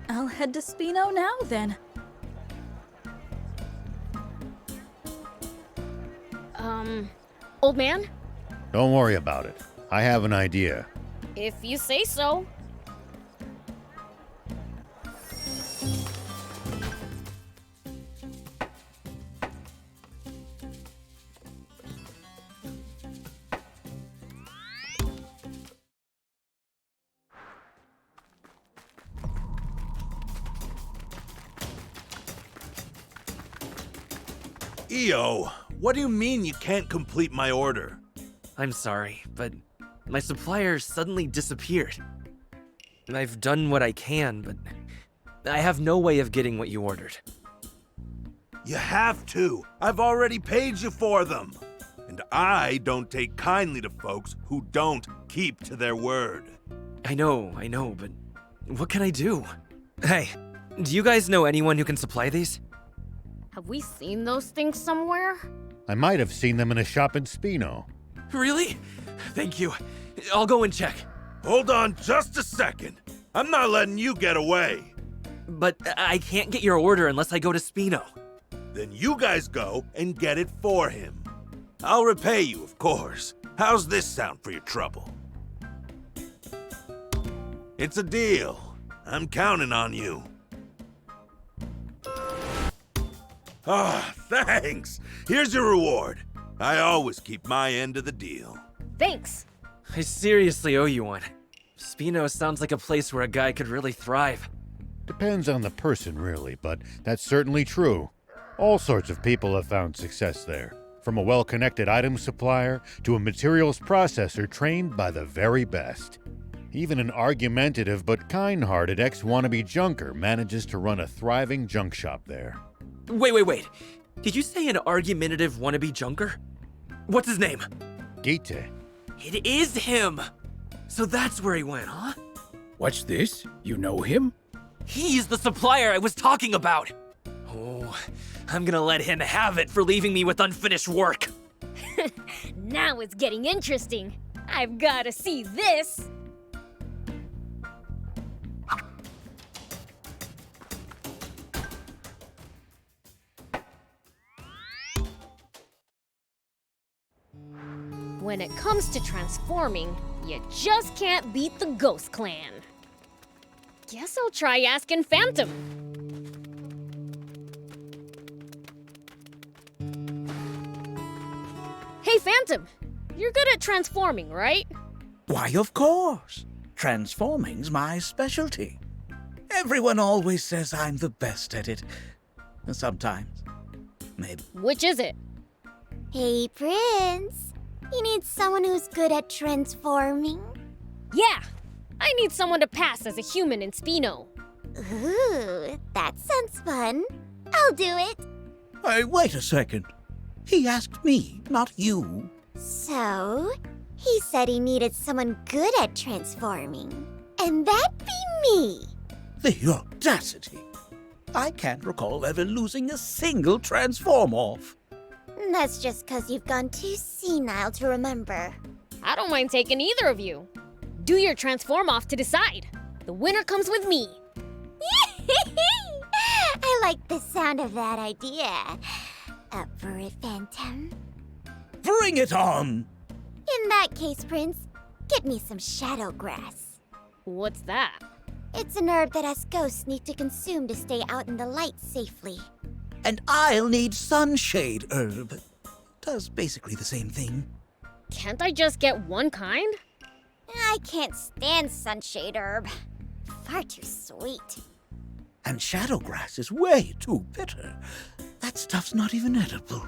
I'll head to Spino now then. Old man? Don't worry about it. I have an idea. If you say so. EO, what do you mean you can't complete my order? I'm sorry, but my supplier suddenly disappeared. I've done what I can, but I have no way of getting what you ordered. You have to. I've already paid you for them. And I don't take kindly to folks who don't keep to their word. I know, but what can I do? Hey, do you guys know anyone who can supply these? Have we seen those things somewhere? I might have seen them in a shop in Spino. Really? Thank you. I'll go and check. Hold on just a second. I'm not letting you get away. But I can't get your order unless I go to Spino. Then you guys go and get it for him. I'll repay you, of course. How's this sound for your trouble? It's a deal. I'm counting on you. Ah, thanks. Here's your reward. I always keep my end of the deal. Thanks. I seriously owe you one. Spino sounds like a place where a guy could really thrive. Depends on the person, really, but that's certainly true. All sorts of people have found success there, from a well-connected item supplier to a materials processor trained by the very best. Even an argumentative but kind-hearted ex-wannabe junker manages to run a thriving junk shop there. Wait. Did you say an argumentative wannabe junker? What's his name? Gite. It is him! So that's where he went, huh? What's this? You know him? He's the supplier I was talking about! Oh, I'm gonna let him have it for leaving me with unfinished work. Now it's getting interesting. I've gotta see this. When it comes to transforming, you just can't beat the Ghost Clan. Guess I'll try asking Phantom. Hey, Phantom! You're good at transforming, right? Why, of course. Transforming's my specialty. Everyone always says I'm the best at it. Sometimes. Maybe. Which is it? Hey, Prince. You need someone who's good at transforming? Yeah! I need someone to pass as a human in Spino. Ooh, that sounds fun. I'll do it. Hey, wait a second. He asked me, not you. So, he said he needed someone good at transforming. And that'd be me. The audacity. I can't recall ever losing a single transform-off. That's just because you've gone too senile to remember. I don't mind taking either of you. Do your transform off to decide. The winner comes with me. I like the sound of that idea. Up for it, Phantom? Bring it on! In that case, Prince, get me some shadow grass. What's that? It's an herb that us ghosts need to consume to stay out in the light safely. And I'll need sunshade herb. Does basically the same thing. Can't I just get one kind? I can't stand sunshade herb. Far too sweet. And shadowgrass is way too bitter. That stuff's not even edible.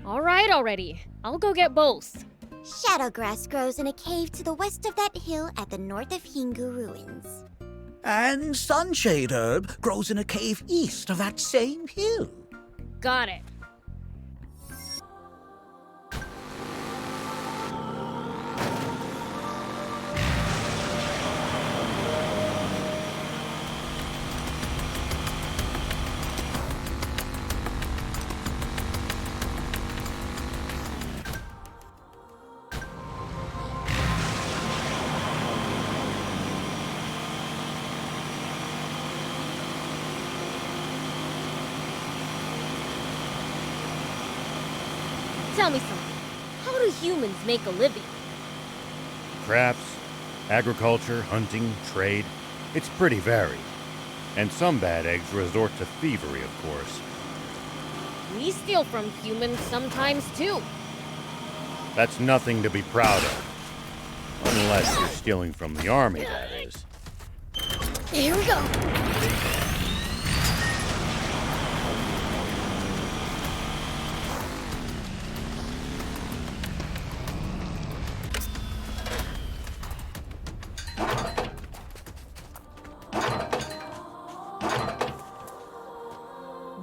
All right already. I'll go get both. Shadowgrass grows in a cave to the west of that hill at the north of Hingu ruins. And sunshade herb grows in a cave east of that same hill. Got it. Tell me something. How do humans make a living? Crafts, agriculture, hunting, trade. It's pretty varied. And some bad eggs resort to thievery, of course. We steal from humans sometimes too. That's nothing to be proud of. Unless you're stealing from the army, that is. Here we go.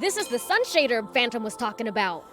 This is the sunshade herb Phantom was talking about.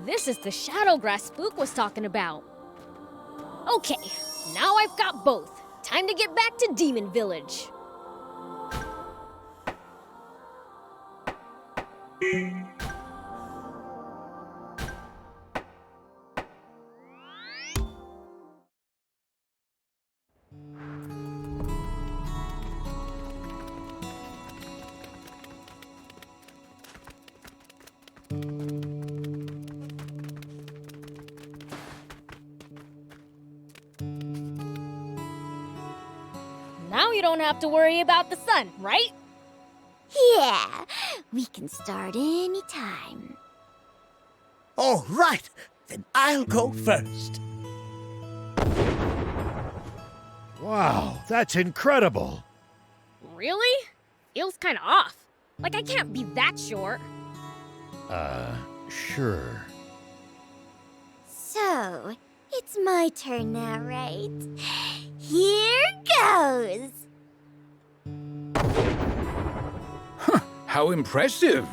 This is the shadowgrass Spook was talking about. Okay, now I've got both. Time to get back to Demon Village. Now you don't have to worry about the sun, right? Yeah, we can start any time. All right, then I'll go first. Wow, that's incredible. Really? Feels kinda off. Like I can't be that short. Sure. So, it's my turn now, right? Here goes! How impressive!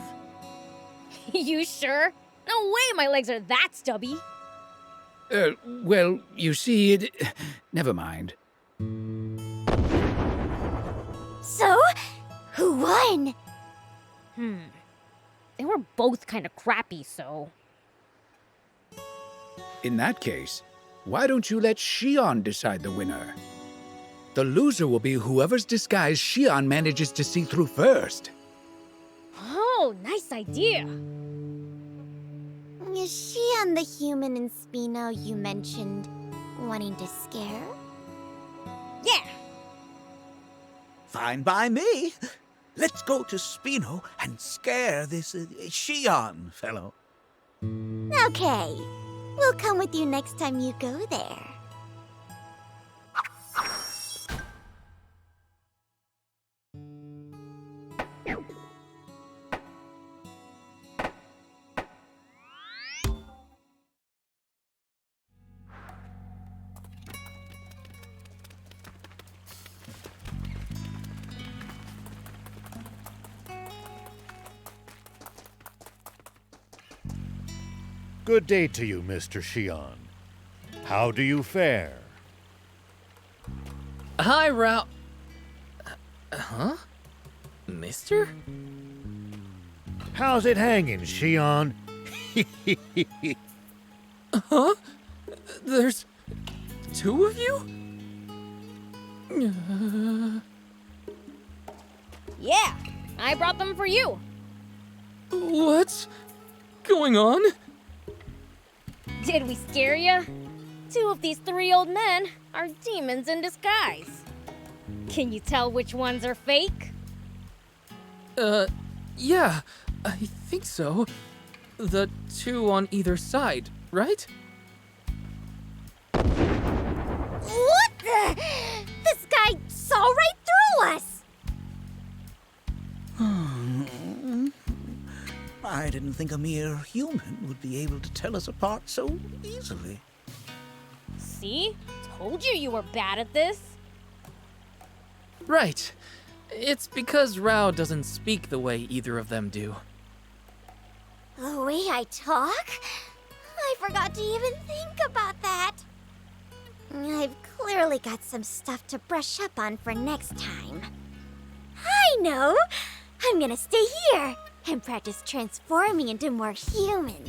You sure? No way my legs are that stubby. Well, you see, never mind. So, who won? They were both kind of crappy, so... In that case, why don't you let Shion decide the winner? The loser will be whoever's disguise Shion manages to see through first. Oh, nice idea. Is she on the human in Spino you mentioned wanting to scare? Yeah. Fine by me. Let's go to Spino and scare this Shion fellow. Okay. We'll come with you next time you go there. Good day to you, Mr. Shion. How do you fare? Hi, Rao. Huh? Mister? How's it hanging, Shion? Huh? There's two of you? Yeah, I brought them for you. What's going on? Did we scare you? Two of these three old men are demons in disguise. Can you tell which ones are fake? Yeah, I think so. The two on either side, right? What the? This guy saw right through us! I didn't think a mere human would be able to tell us apart so easily. See? Told you were bad at this. Right. It's because Rao doesn't speak the way either of them do. The way I talk? I forgot to even think about that. I've clearly got some stuff to brush up on for next time. I know! I'm gonna stay here and practice transforming into more humans.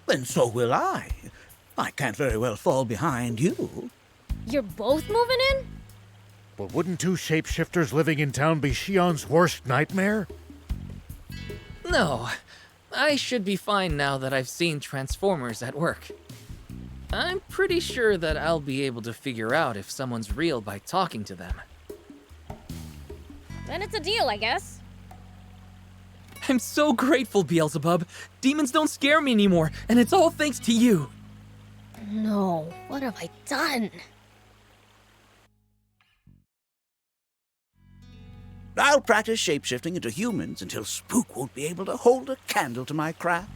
Then so will I. I can't very well fall behind you. You're both moving in? But wouldn't two shapeshifters living in town be Shion's worst nightmare? No. I should be fine now that I've seen Transformers at work. I'm pretty sure that I'll be able to figure out if someone's real by talking to them. Then it's a deal, I guess. I'm so grateful, Beelzebub. Demons don't scare me anymore, and it's all thanks to you. No, what have I done? I'll practice shapeshifting into humans until Spook won't be able to hold a candle to my craft.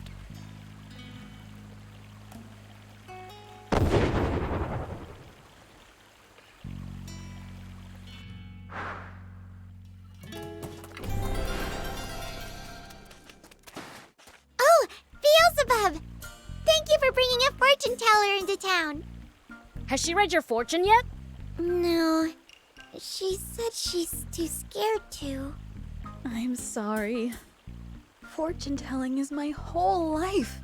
Oh, Beelzebub! Thank you for bringing a fortune teller into town. Has she read your fortune yet? No. She said she's too scared to. I'm sorry. Fortune telling is my whole life.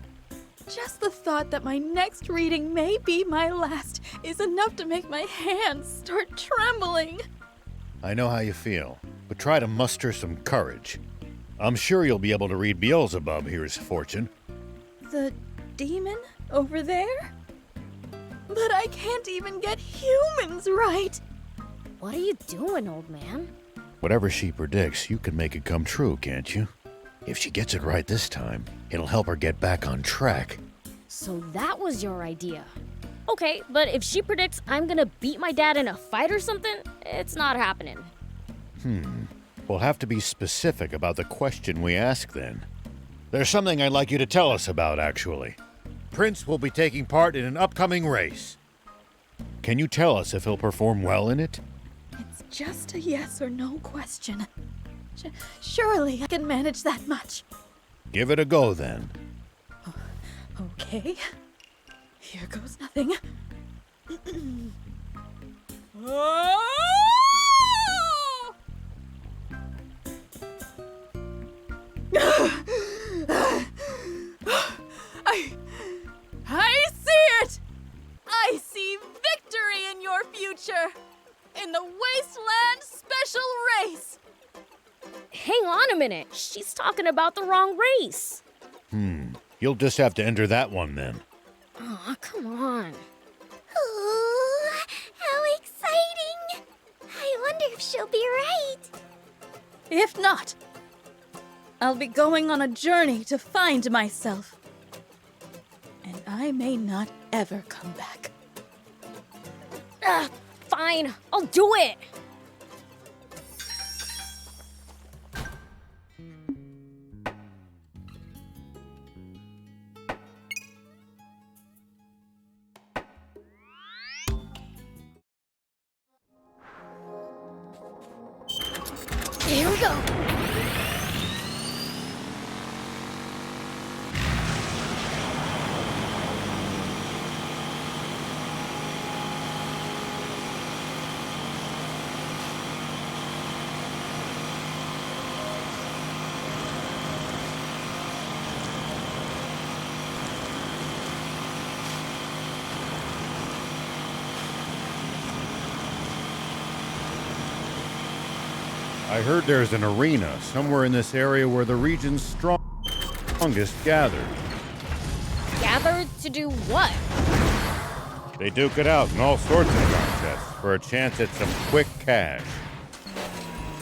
Just the thought that my next reading may be my last is enough to make my hands start trembling. I know how you feel, but try to muster some courage. I'm sure you'll be able to read Beelzebub here's fortune. The demon over there? But I can't even get humans right. What are you doing, old man? Whatever she predicts, you can make it come true, can't you? If she gets it right this time, it'll help her get back on track. So that was your idea. Okay, but if she predicts I'm gonna beat my dad in a fight or something, it's not happening. We'll have to be specific about the question we ask then. There's something I'd like you to tell us about, actually. Prince will be taking part in an upcoming race. Can you tell us if he'll perform well in it? It's just a yes or no question. Surely I can manage that much. Give it a go then. Okay. Here goes nothing. I see it! I see victory in your future! In the Wasteland Special Race! Hang on a minute. She's talking about the wrong race. You'll just have to enter that one then. Aw, come on. Ooh, how exciting! I wonder if she'll be right. If not, I'll be going on a journey to find myself. And I may not ever come back. Fine, I'll do it. Here we go. I heard there's an arena somewhere in this area where the region's strongest gather. Gathered to do what? They duke it out in all sorts of contests for a chance at some quick cash.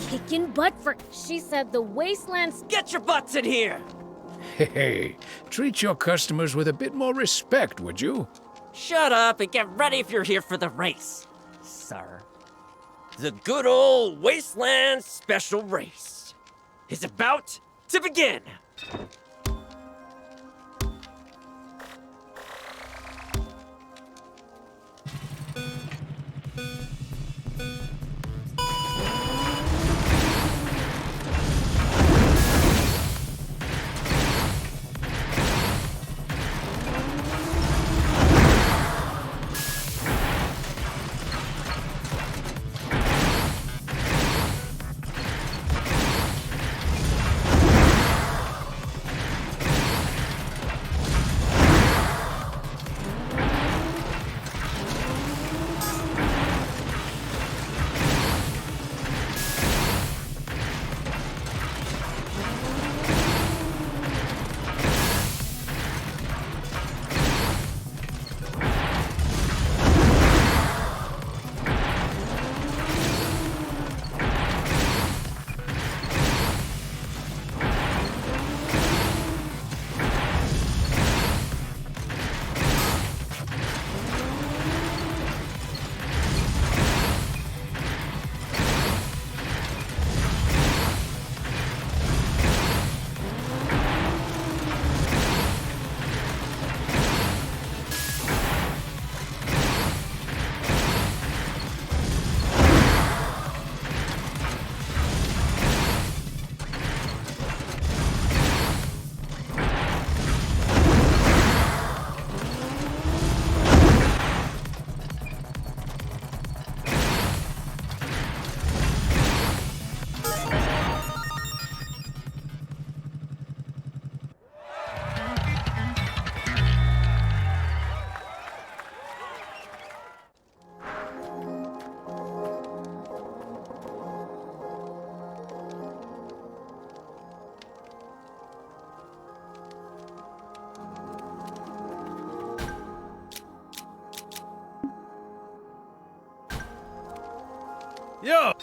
Kicking butt for... She said the wastelands... Get your butts in here! Hey, treat your customers with a bit more respect, would you? Shut up and get ready if you're here for the race, sir. The good old Wasteland Special Race is about to begin. Yo!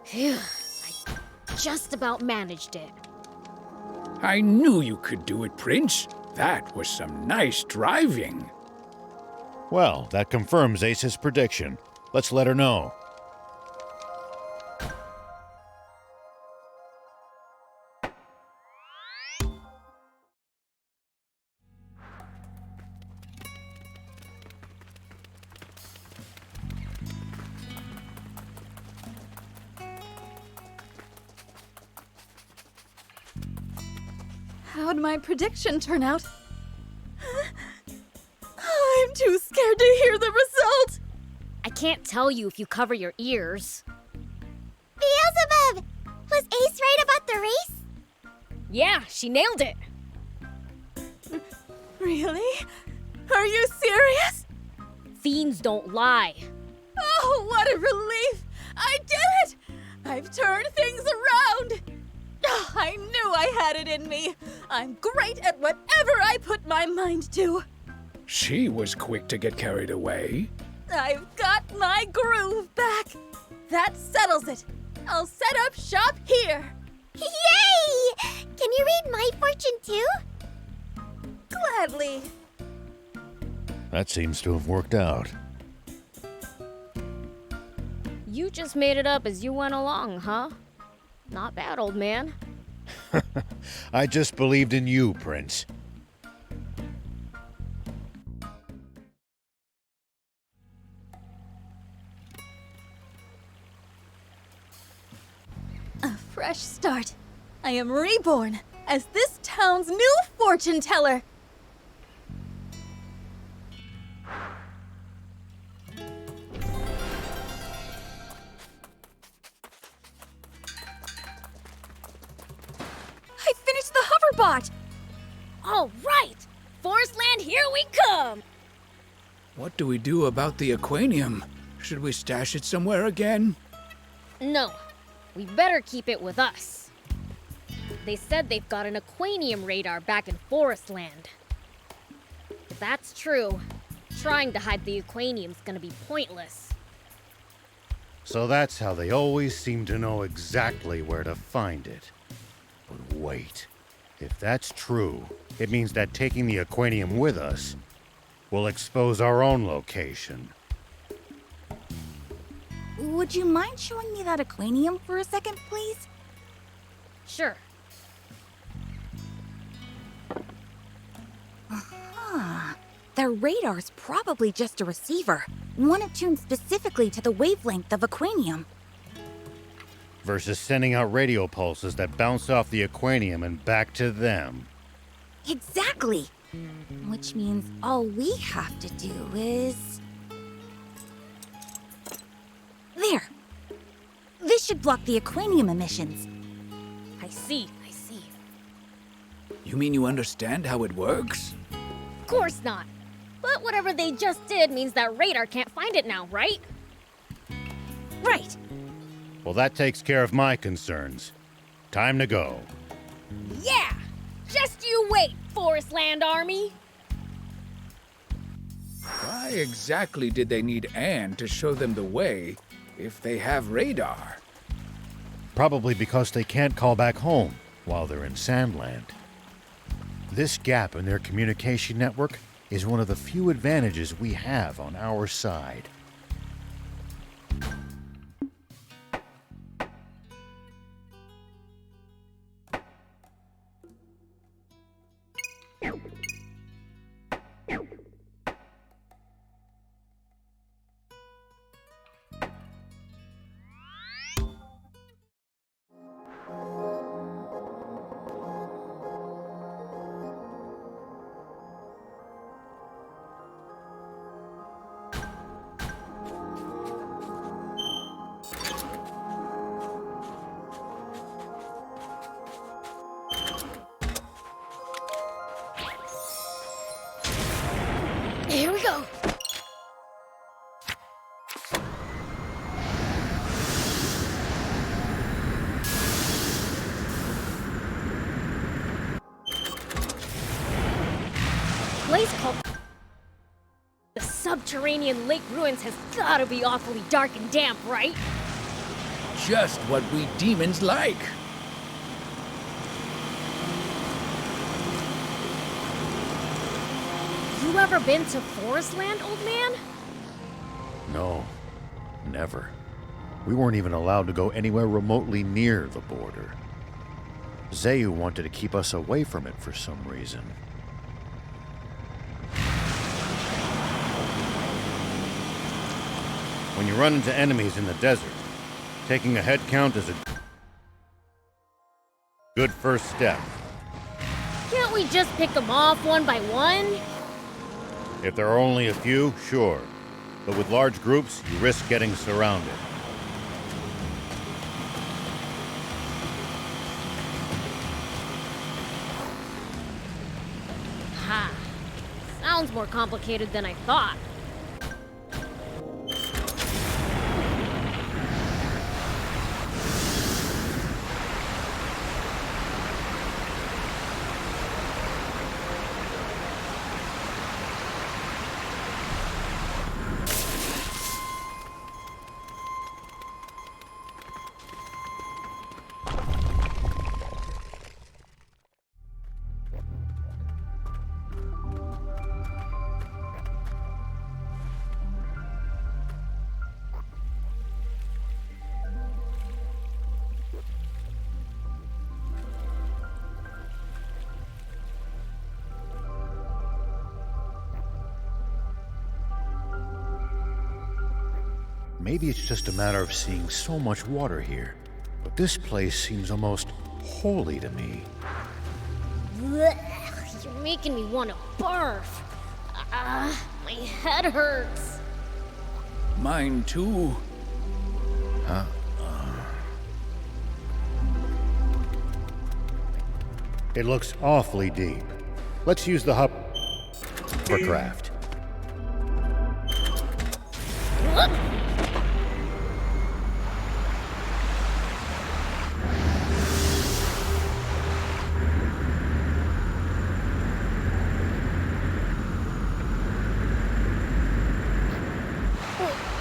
Phew, I just about managed it. I knew you could do it, Prince. That was some nice driving. Well, that confirms Ace's prediction. Let's let her know. How'd my prediction turn out? I'm too scared to hear the result! I can't tell you if you cover your ears. Beelzebub! Was Ace right about the race? Yeah, she nailed it. Really? Are you serious? Fiends don't lie. Oh, what a relief! I did it! I've turned things around! Oh, I knew I had it in me. I'm great at whatever I put my mind to. She was quick to get carried away. I've got my groove back. That settles it. I'll set up shop here. Yay! Can you read my fortune too? Gladly. That seems to have worked out. You just made it up as you went along, huh? Not bad, old man. I just believed in you, Prince. A fresh start. I am reborn as this town's new fortune teller. I finished the hoverbot! All right! Forestland, here we come! What do we do about the Aquanium? Should we stash it somewhere again? No, we better keep it with us. They said they've got an Aquanium radar back in Forestland. If that's true, trying to hide the Aquanium's gonna be pointless. So that's how they always seem to know exactly where to find it. But wait, if that's true, it means that taking the Aquanium with us will expose our own location. Would you mind showing me that Aquanium for a second, please? Sure. Aha. Their radar's probably just a receiver, one attuned specifically to the wavelength of Aquanium. Versus sending out radio pulses that bounce off the Aquanium and back to them. Exactly! Which means all we have to do is... should block the Aquanium emissions. I see. You mean you understand how it works? Of course not. But whatever they just did means that radar can't find it now, right? Right. Well, that takes care of my concerns. Time to go. Yeah! Just you wait, Forest Land Army! Why exactly did they need Anne to show them the way if they have radar? Probably because they can't call back home while they're in Sandland. This gap in their communication network is one of the few advantages we have on our side. Here we go! Place called the subterranean lake ruins has gotta be awfully dark and damp, right? Just what we demons like. You ever been to Forest Land, old man? No, never. We weren't even allowed to go anywhere remotely near the border. Zayu wanted to keep us away from it for some reason. When you run into enemies in the desert, taking a head count is a good first step. Can't we just pick them off one by one? If there are only a few, sure. But with large groups, you risk getting surrounded. Ha! Sounds more complicated than I thought. Maybe it's just a matter of seeing so much water here. But this place seems almost holy to me. Blech, you're making me want to barf. My head hurts. Mine too. Huh? It looks awfully deep. Let's use the hub for craft.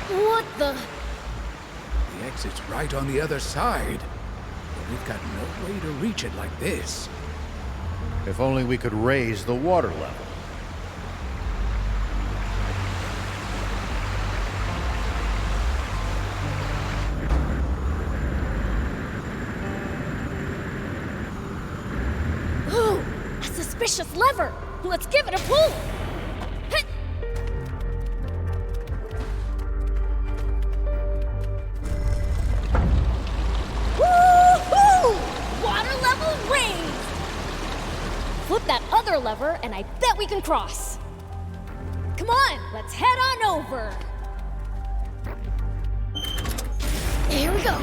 What the? The exit's right on the other side. But we've got no way to reach it like this. If only we could raise the water level. Ooh, a suspicious lever. Let's give it a pull. Hit. Woo-hoo! Water level raised. Flip that other lever, and I bet we can cross. Come on, let's head on over. Here we go.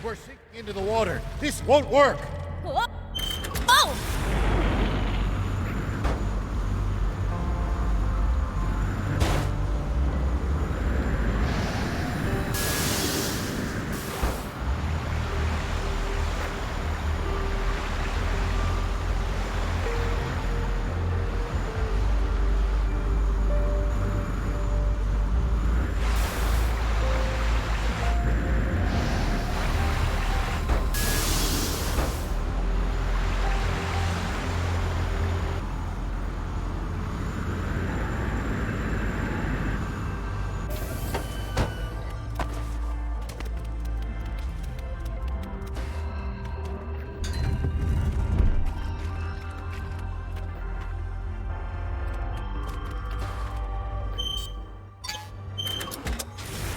We're sinking into the water. This won't work. Oh!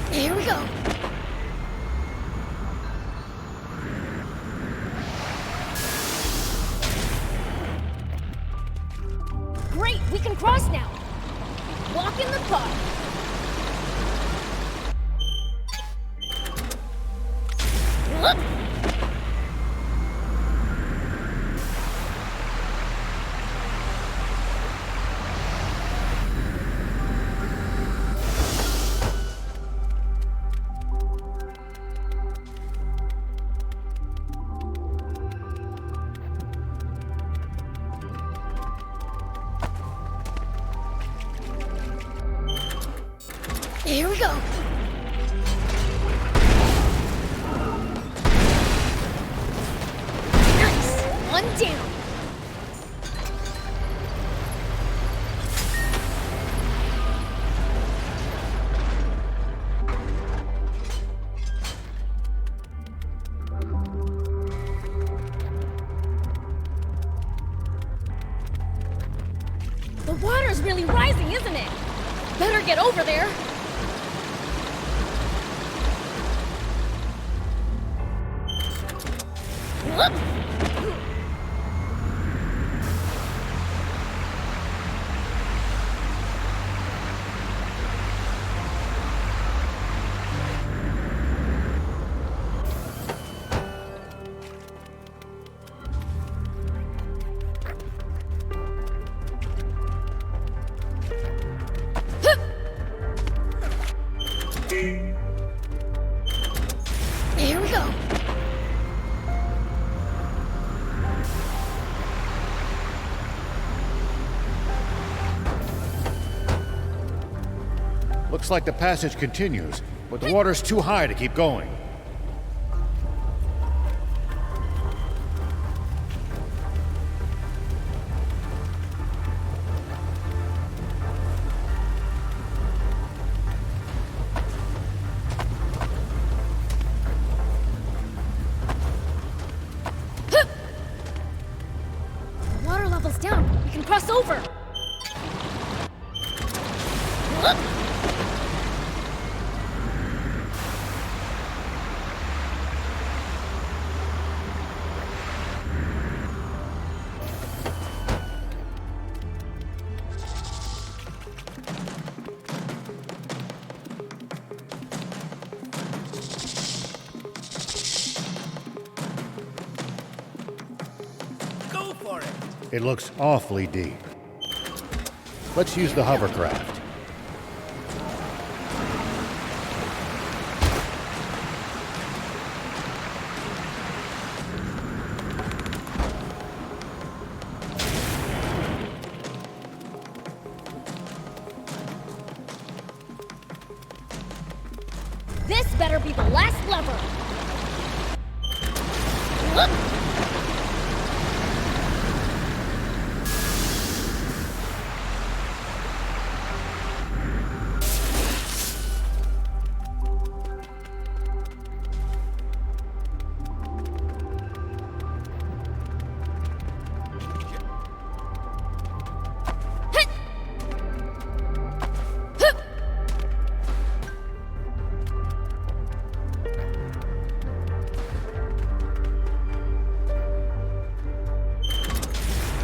Here we go. Great, we can cross now. Walk in the park. Look. Here we go. Nice. One down. The water's really rising, isn't it? Better get over there. Look! Here we go. Looks like the passage continues, but the water's too high to keep going. Go for it! It looks awfully deep. Let's use the hovercraft. This better be the last lever!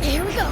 Here we go!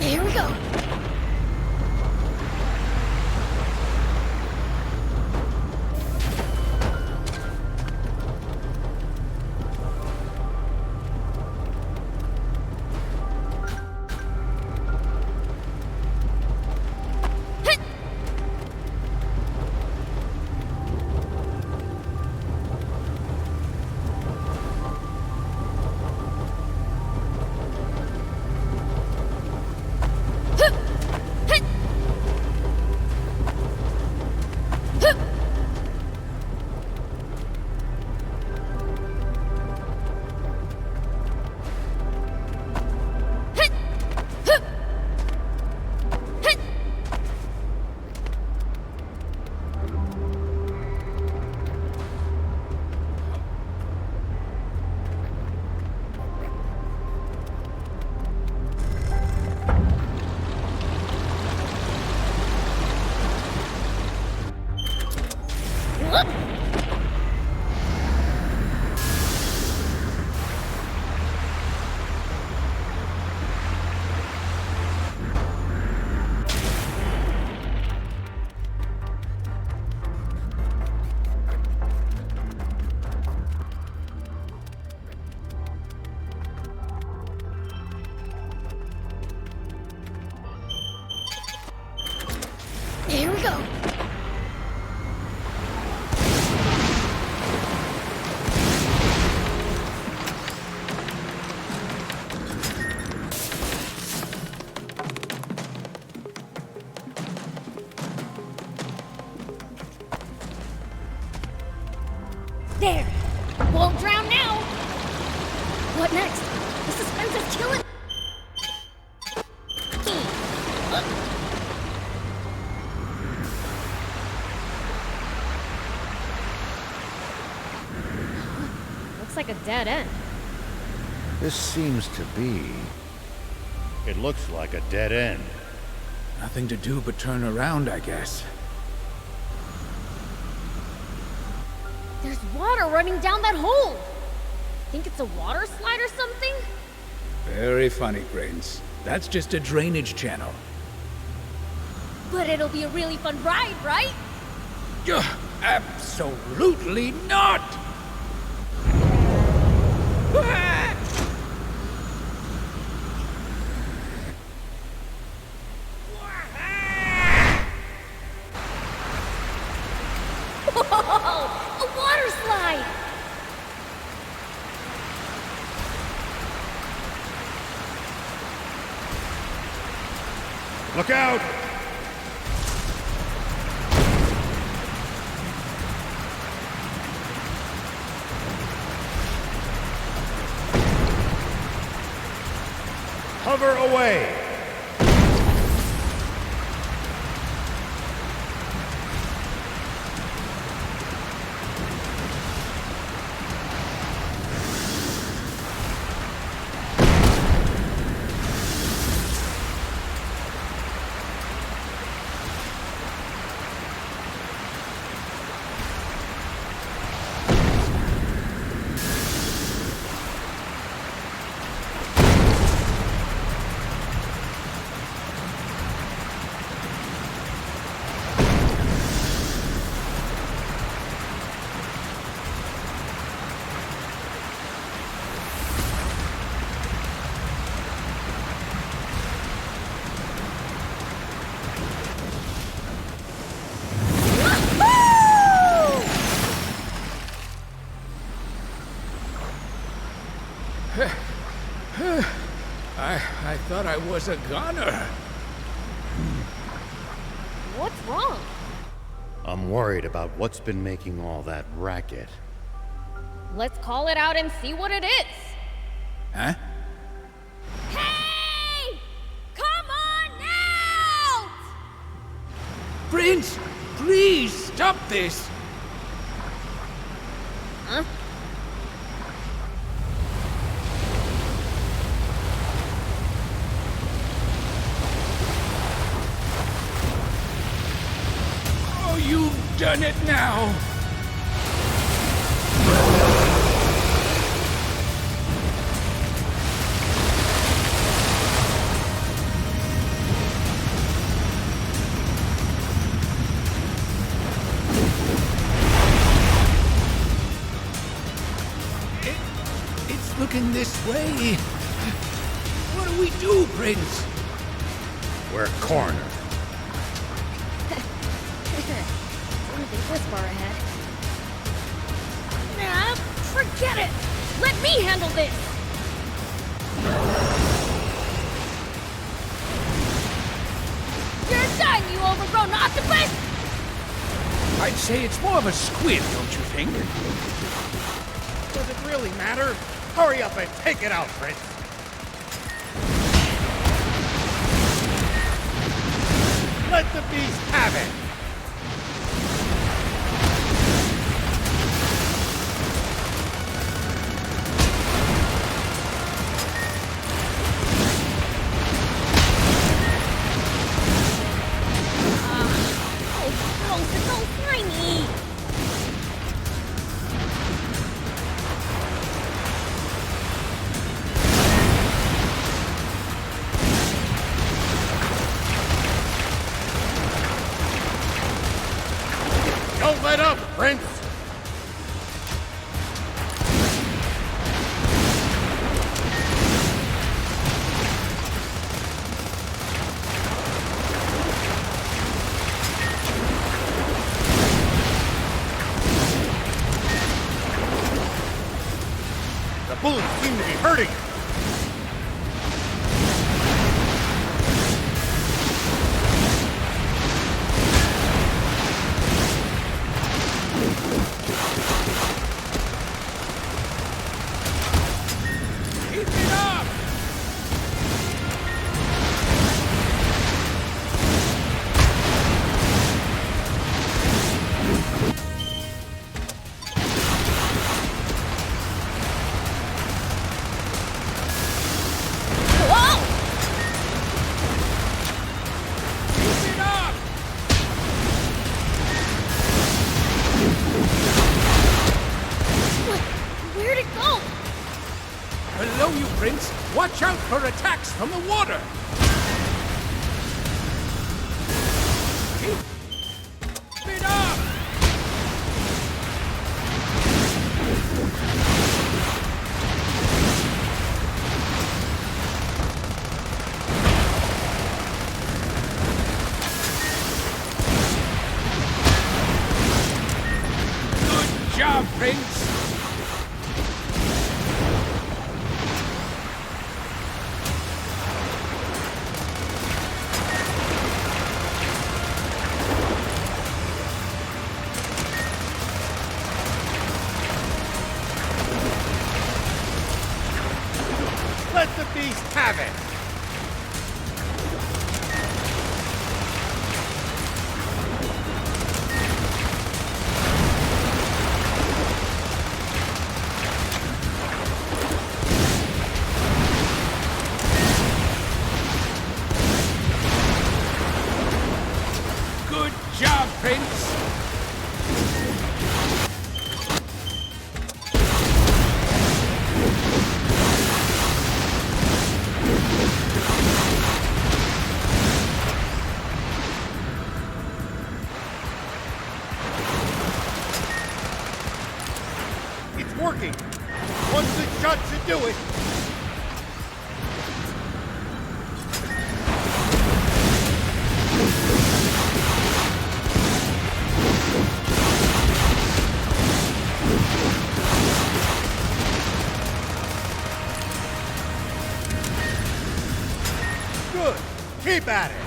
Here we go! Here we go! There! Won't drown now! What next? The suspense is killing. looks like a dead end. This seems to be... It looks like a dead end. Nothing to do but turn around, I guess. There's water running down that hole! Think it's a water slide or something? Very funny, Prince. That's just a drainage channel. But it'll be a really fun ride, right? Absolutely not! Whoa! A water slide! Look out! Hover away! I thought I was a goner. What's wrong? I'm worried about what's been making all that racket. Let's call it out and see what it is. Huh? Hey! Come on out! Prince, please stop this! Huh? Oh, you've done it now! It's looking this way. What do we do, Prince? We're cornered. Didn't think this far ahead. Nah, forget it! Let me handle this! You're done, you overgrown octopus! I'd say it's more of a squid, don't you think? Does it really matter? Hurry up and take it out, Prince! Let the beast have it! It's so tiny! Don't let up, Prince! The bullets seem to be hurting. Keep it up! Prince! Watch out for attacks from the water! Speed up! Good job, Prince! Let the beast have it! Good job, Prince! It's working! One good shot should do it! Good! Keep at it!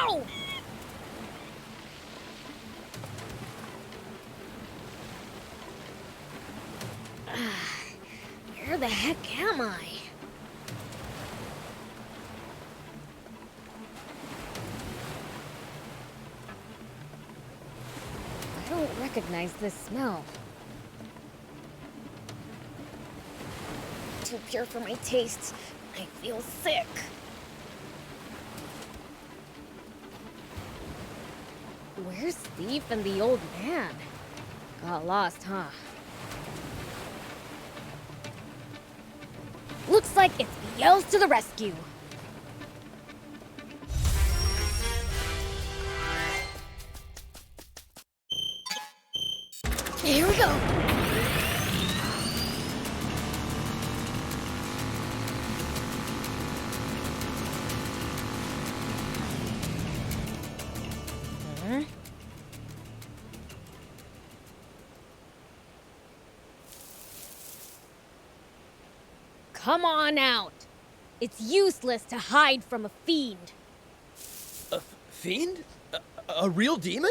Ow! Where the heck am I? I don't recognize this smell. Too pure for my tastes. I feel sick. Where's Steve and the old man? Got lost, huh? Looks like it's the Yells to the rescue. Here we go. Come on out. It's useless to hide from a fiend. A fiend? A real demon?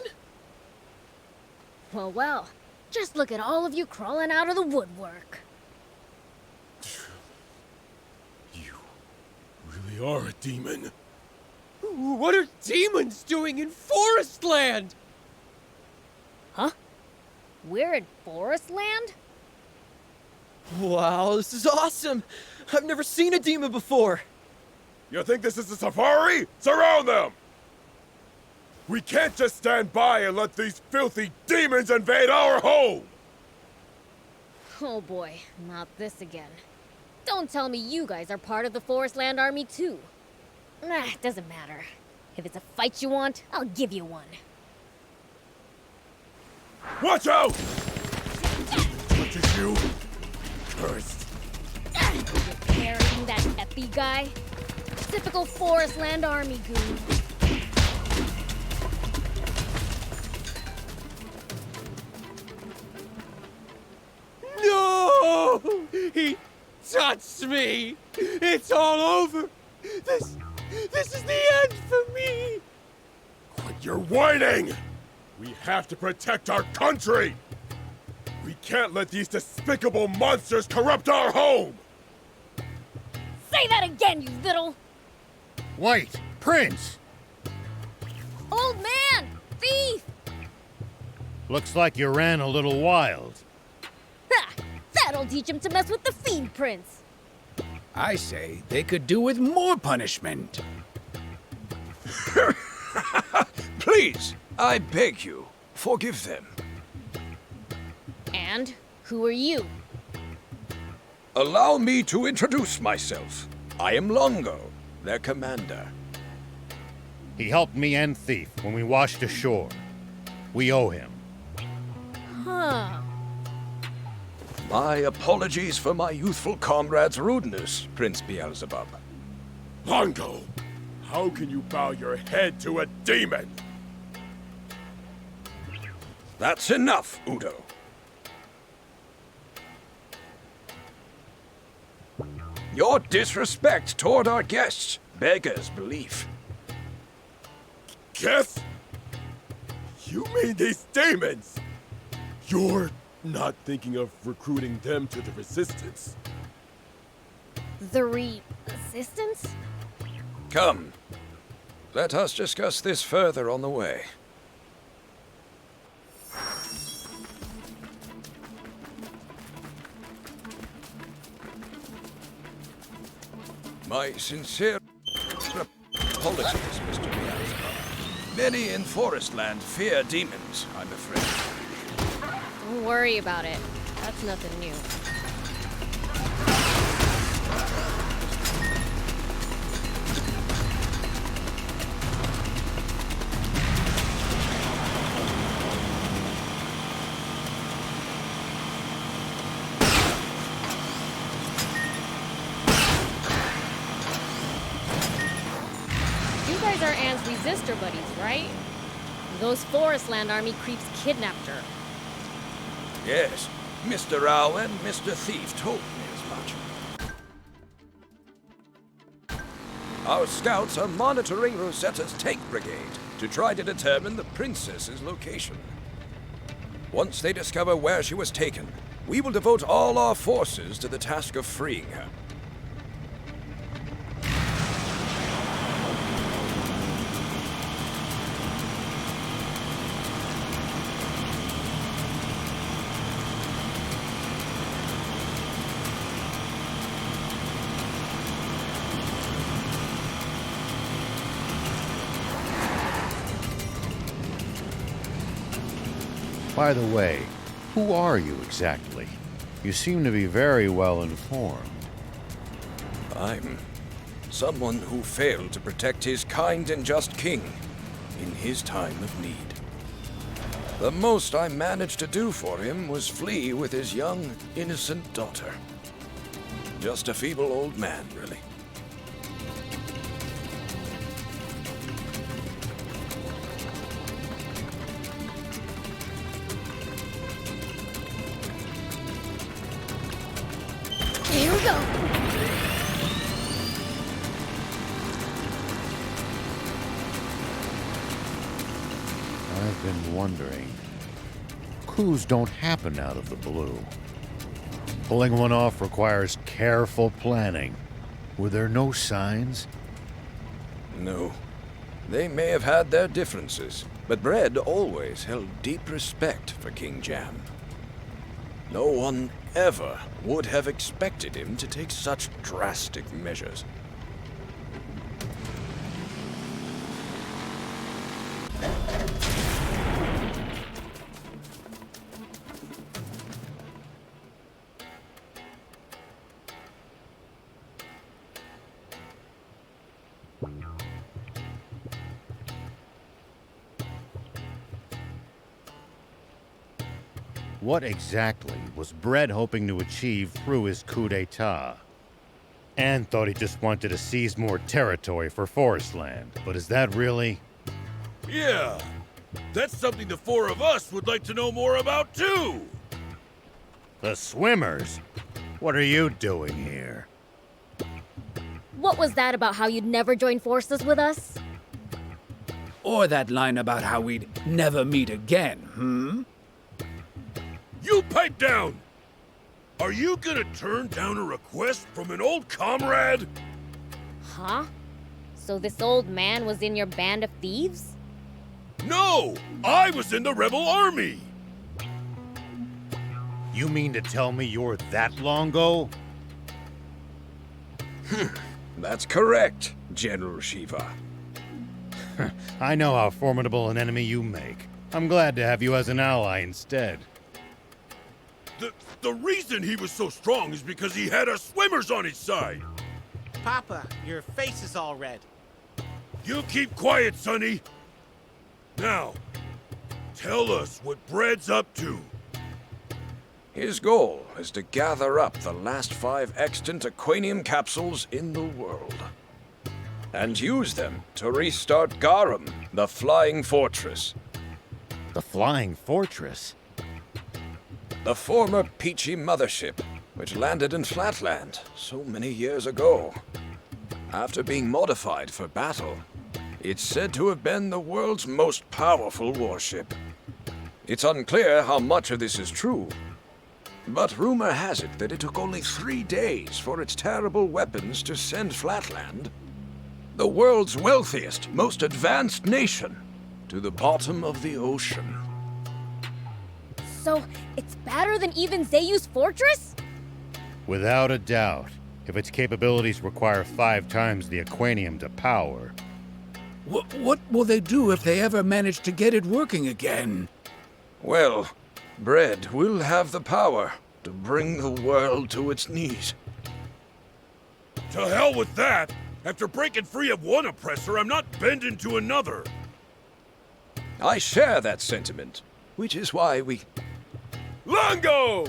Well, just look at all of you crawling out of the woodwork. Really are a demon. What are demons doing in Forestland? Huh? We're in Forestland? Wow, this is awesome! I've never seen a demon before! You think this is a safari? Surround them! We can't just stand by and let these filthy demons invade our home! Oh boy, not this again. Don't tell me you guys are part of the Forestland Army too. Nah, doesn't matter. If it's a fight you want, I'll give you one. Watch out! Touches you? Cursed. Carrying that Epi guy? Typical Forest Land Army goon. No! He touched me! It's all over! This is the end for me! Quit your whining! We have to protect our country! We can't let these despicable monsters corrupt our home! Say that again, you little... Wait! Prince! Old man! Thief! Looks like you ran a little wild. Ha! That'll teach him to mess with the Fiend Prince! I say they could do with more punishment. Please, I beg you, forgive them. And who are you? Allow me to introduce myself. I am Longo, their commander. He helped me and Thief when we washed ashore. We owe him. Huh. My apologies for my youthful comrade's rudeness, Prince Beelzebub. Longo, how can you bow your head to a demon? That's enough, Udo. Your disrespect toward our guests beggars belief. Guess? You mean these demons? You're not thinking of recruiting them to the Resistance? The Resistance? Come, let us discuss this further on the way. My sincere apologies, Mr. Beelzebub. Many in Forestland fear demons, I'm afraid. Don't worry about it. That's nothing new. You guys are Anne's resistor buddies, right? Those Forestland Army creeps kidnapped her. Yes, Mr. Owl and Mr. Thief told me as much. Our scouts are monitoring Rosetta's tank brigade to try to determine the princess's location. Once they discover where she was taken, we will devote all our forces to the task of freeing her. By the way, who are you exactly? You seem to be very well informed. I'm someone who failed to protect his kind and just king in his time of need. The most I managed to do for him was flee with his young, innocent daughter. Just a feeble old man, really. Here we go. I've been wondering. Coups don't happen out of the blue. Pulling one off requires careful planning. Were there no signs? No. They may have had their differences, but Bread always held deep respect for King Jam. No one ever would have expected him to take such drastic measures. What exactly was Bread hoping to achieve through his coup d'etat? Anne thought he just wanted to seize more territory for Forestland, but is that really? Yeah, that's something the four of us would like to know more about too! The swimmers? What are you doing here? What was that about how you'd never join forces with us? Or that line about how we'd never meet again, You pipe down! Are you gonna turn down a request from an old comrade? Huh? So this old man was in your band of thieves? No! I was in the rebel army! You mean to tell me you're that Longo? That's correct, General Shiva. I know how formidable an enemy you make. I'm glad to have you as an ally instead. The reason he was so strong is because he had us swimmers on his side! Papa, your face is all red. You keep quiet, Sonny! Now, tell us what Bread's up to. His goal is to gather up the last 5 extant Aquanium capsules in the world, and use them to restart Garum, the Flying Fortress. The Flying Fortress? The former Peachy mothership, which landed in Flatland so many years ago. After being modified for battle, it's said to have been the world's most powerful warship. It's unclear how much of this is true, but rumor has it that it took only 3 days for its terrible weapons to send Flatland, the world's wealthiest, most advanced nation, to the bottom of the ocean. So, it's better than even Zayu's fortress? Without a doubt. If its capabilities require 5 times the Aquanium to power. What will they do if they ever manage to get it working again? Well, Bread will have the power to bring the world to its knees. To hell with that! After breaking free of one oppressor, I'm not bending to another! I share that sentiment, which is why we... Longo!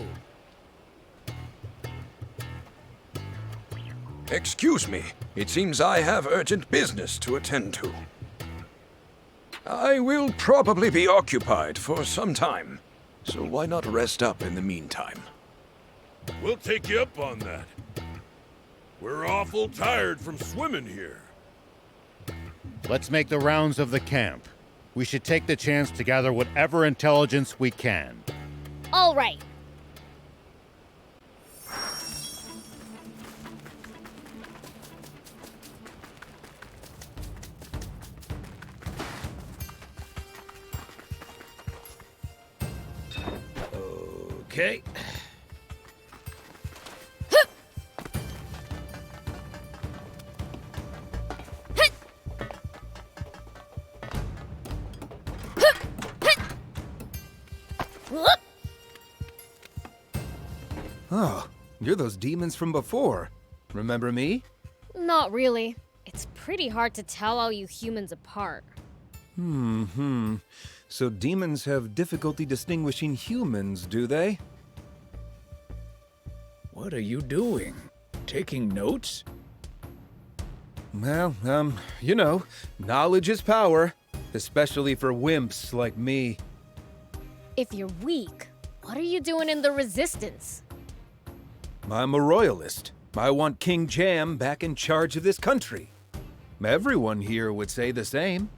Excuse me, it seems I have urgent business to attend to. I will probably be occupied for some time, so why not rest up in the meantime? We'll take you up on that. We're awful tired from swimming here. Let's make the rounds of the camp. We should take the chance to gather whatever intelligence we can. All right. Okay. Oh, you're those demons from before. Remember me? Not really. It's pretty hard to tell all you humans apart. So demons have difficulty distinguishing humans, do they? What are you doing? Taking notes? Well, you know, knowledge is power, especially for wimps like me. If you're weak, what are you doing in the Resistance? I'm a royalist. I want King Jam back in charge of this country. Everyone here would say the same.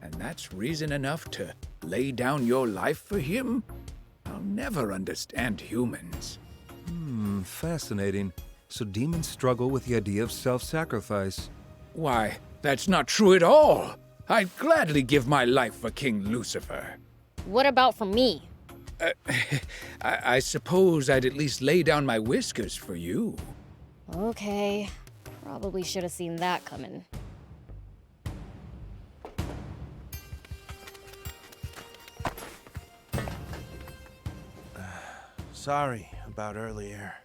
And that's reason enough to lay down your life for him? I'll never understand humans. Fascinating. So demons struggle with the idea of self-sacrifice. Why, that's not true at all. I'd gladly give my life for King Lucifer. What about for me? I suppose I'd at least lay down my whiskers for you. Okay. Probably should have seen that coming. Sorry about earlier.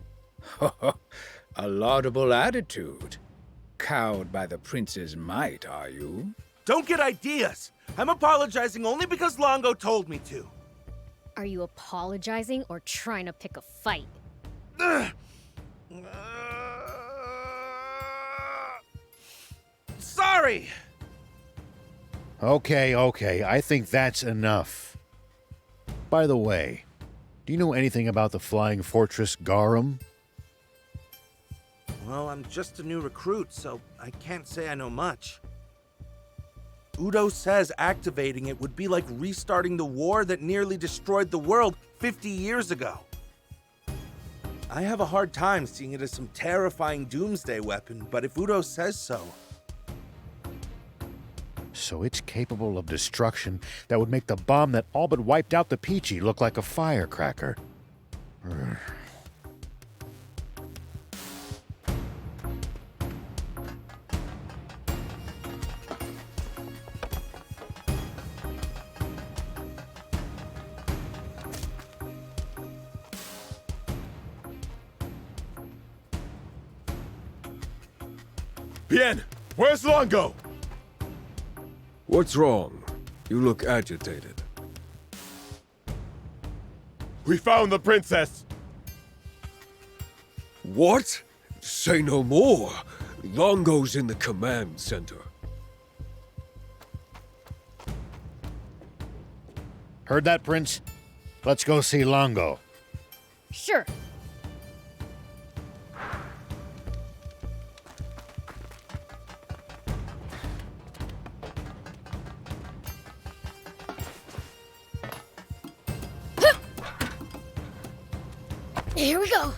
A laudable attitude. Cowed by the prince's might, are you? Don't get ideas! I'm apologizing only because Longo told me to. Are you apologizing or trying to pick a fight? Sorry! Okay, I think that's enough. By the way, do you know anything about the flying fortress Garum? Well, I'm just a new recruit, so I can't say I know much. Udo says activating it would be like restarting the war that nearly destroyed the world 50 years ago. I have a hard time seeing it as some terrifying doomsday weapon, but if Udo says so... So it's capable of destruction that would make the bomb that all but wiped out the Peachy look like a firecracker. Urgh. Bien, where's Longo? What's wrong? You look agitated. We found the princess! What? Say no more. Longo's in the command center. Heard that, Prince? Let's go see Longo. Sure. Here we go.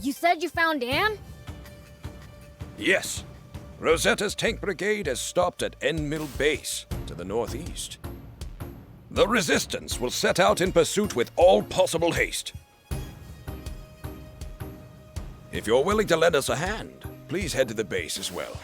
You said you found Anne? Yes. Rosetta's tank brigade has stopped at End Mill Base, to the northeast. The Resistance will set out in pursuit with all possible haste. If you're willing to lend us a hand, please head to the base as well.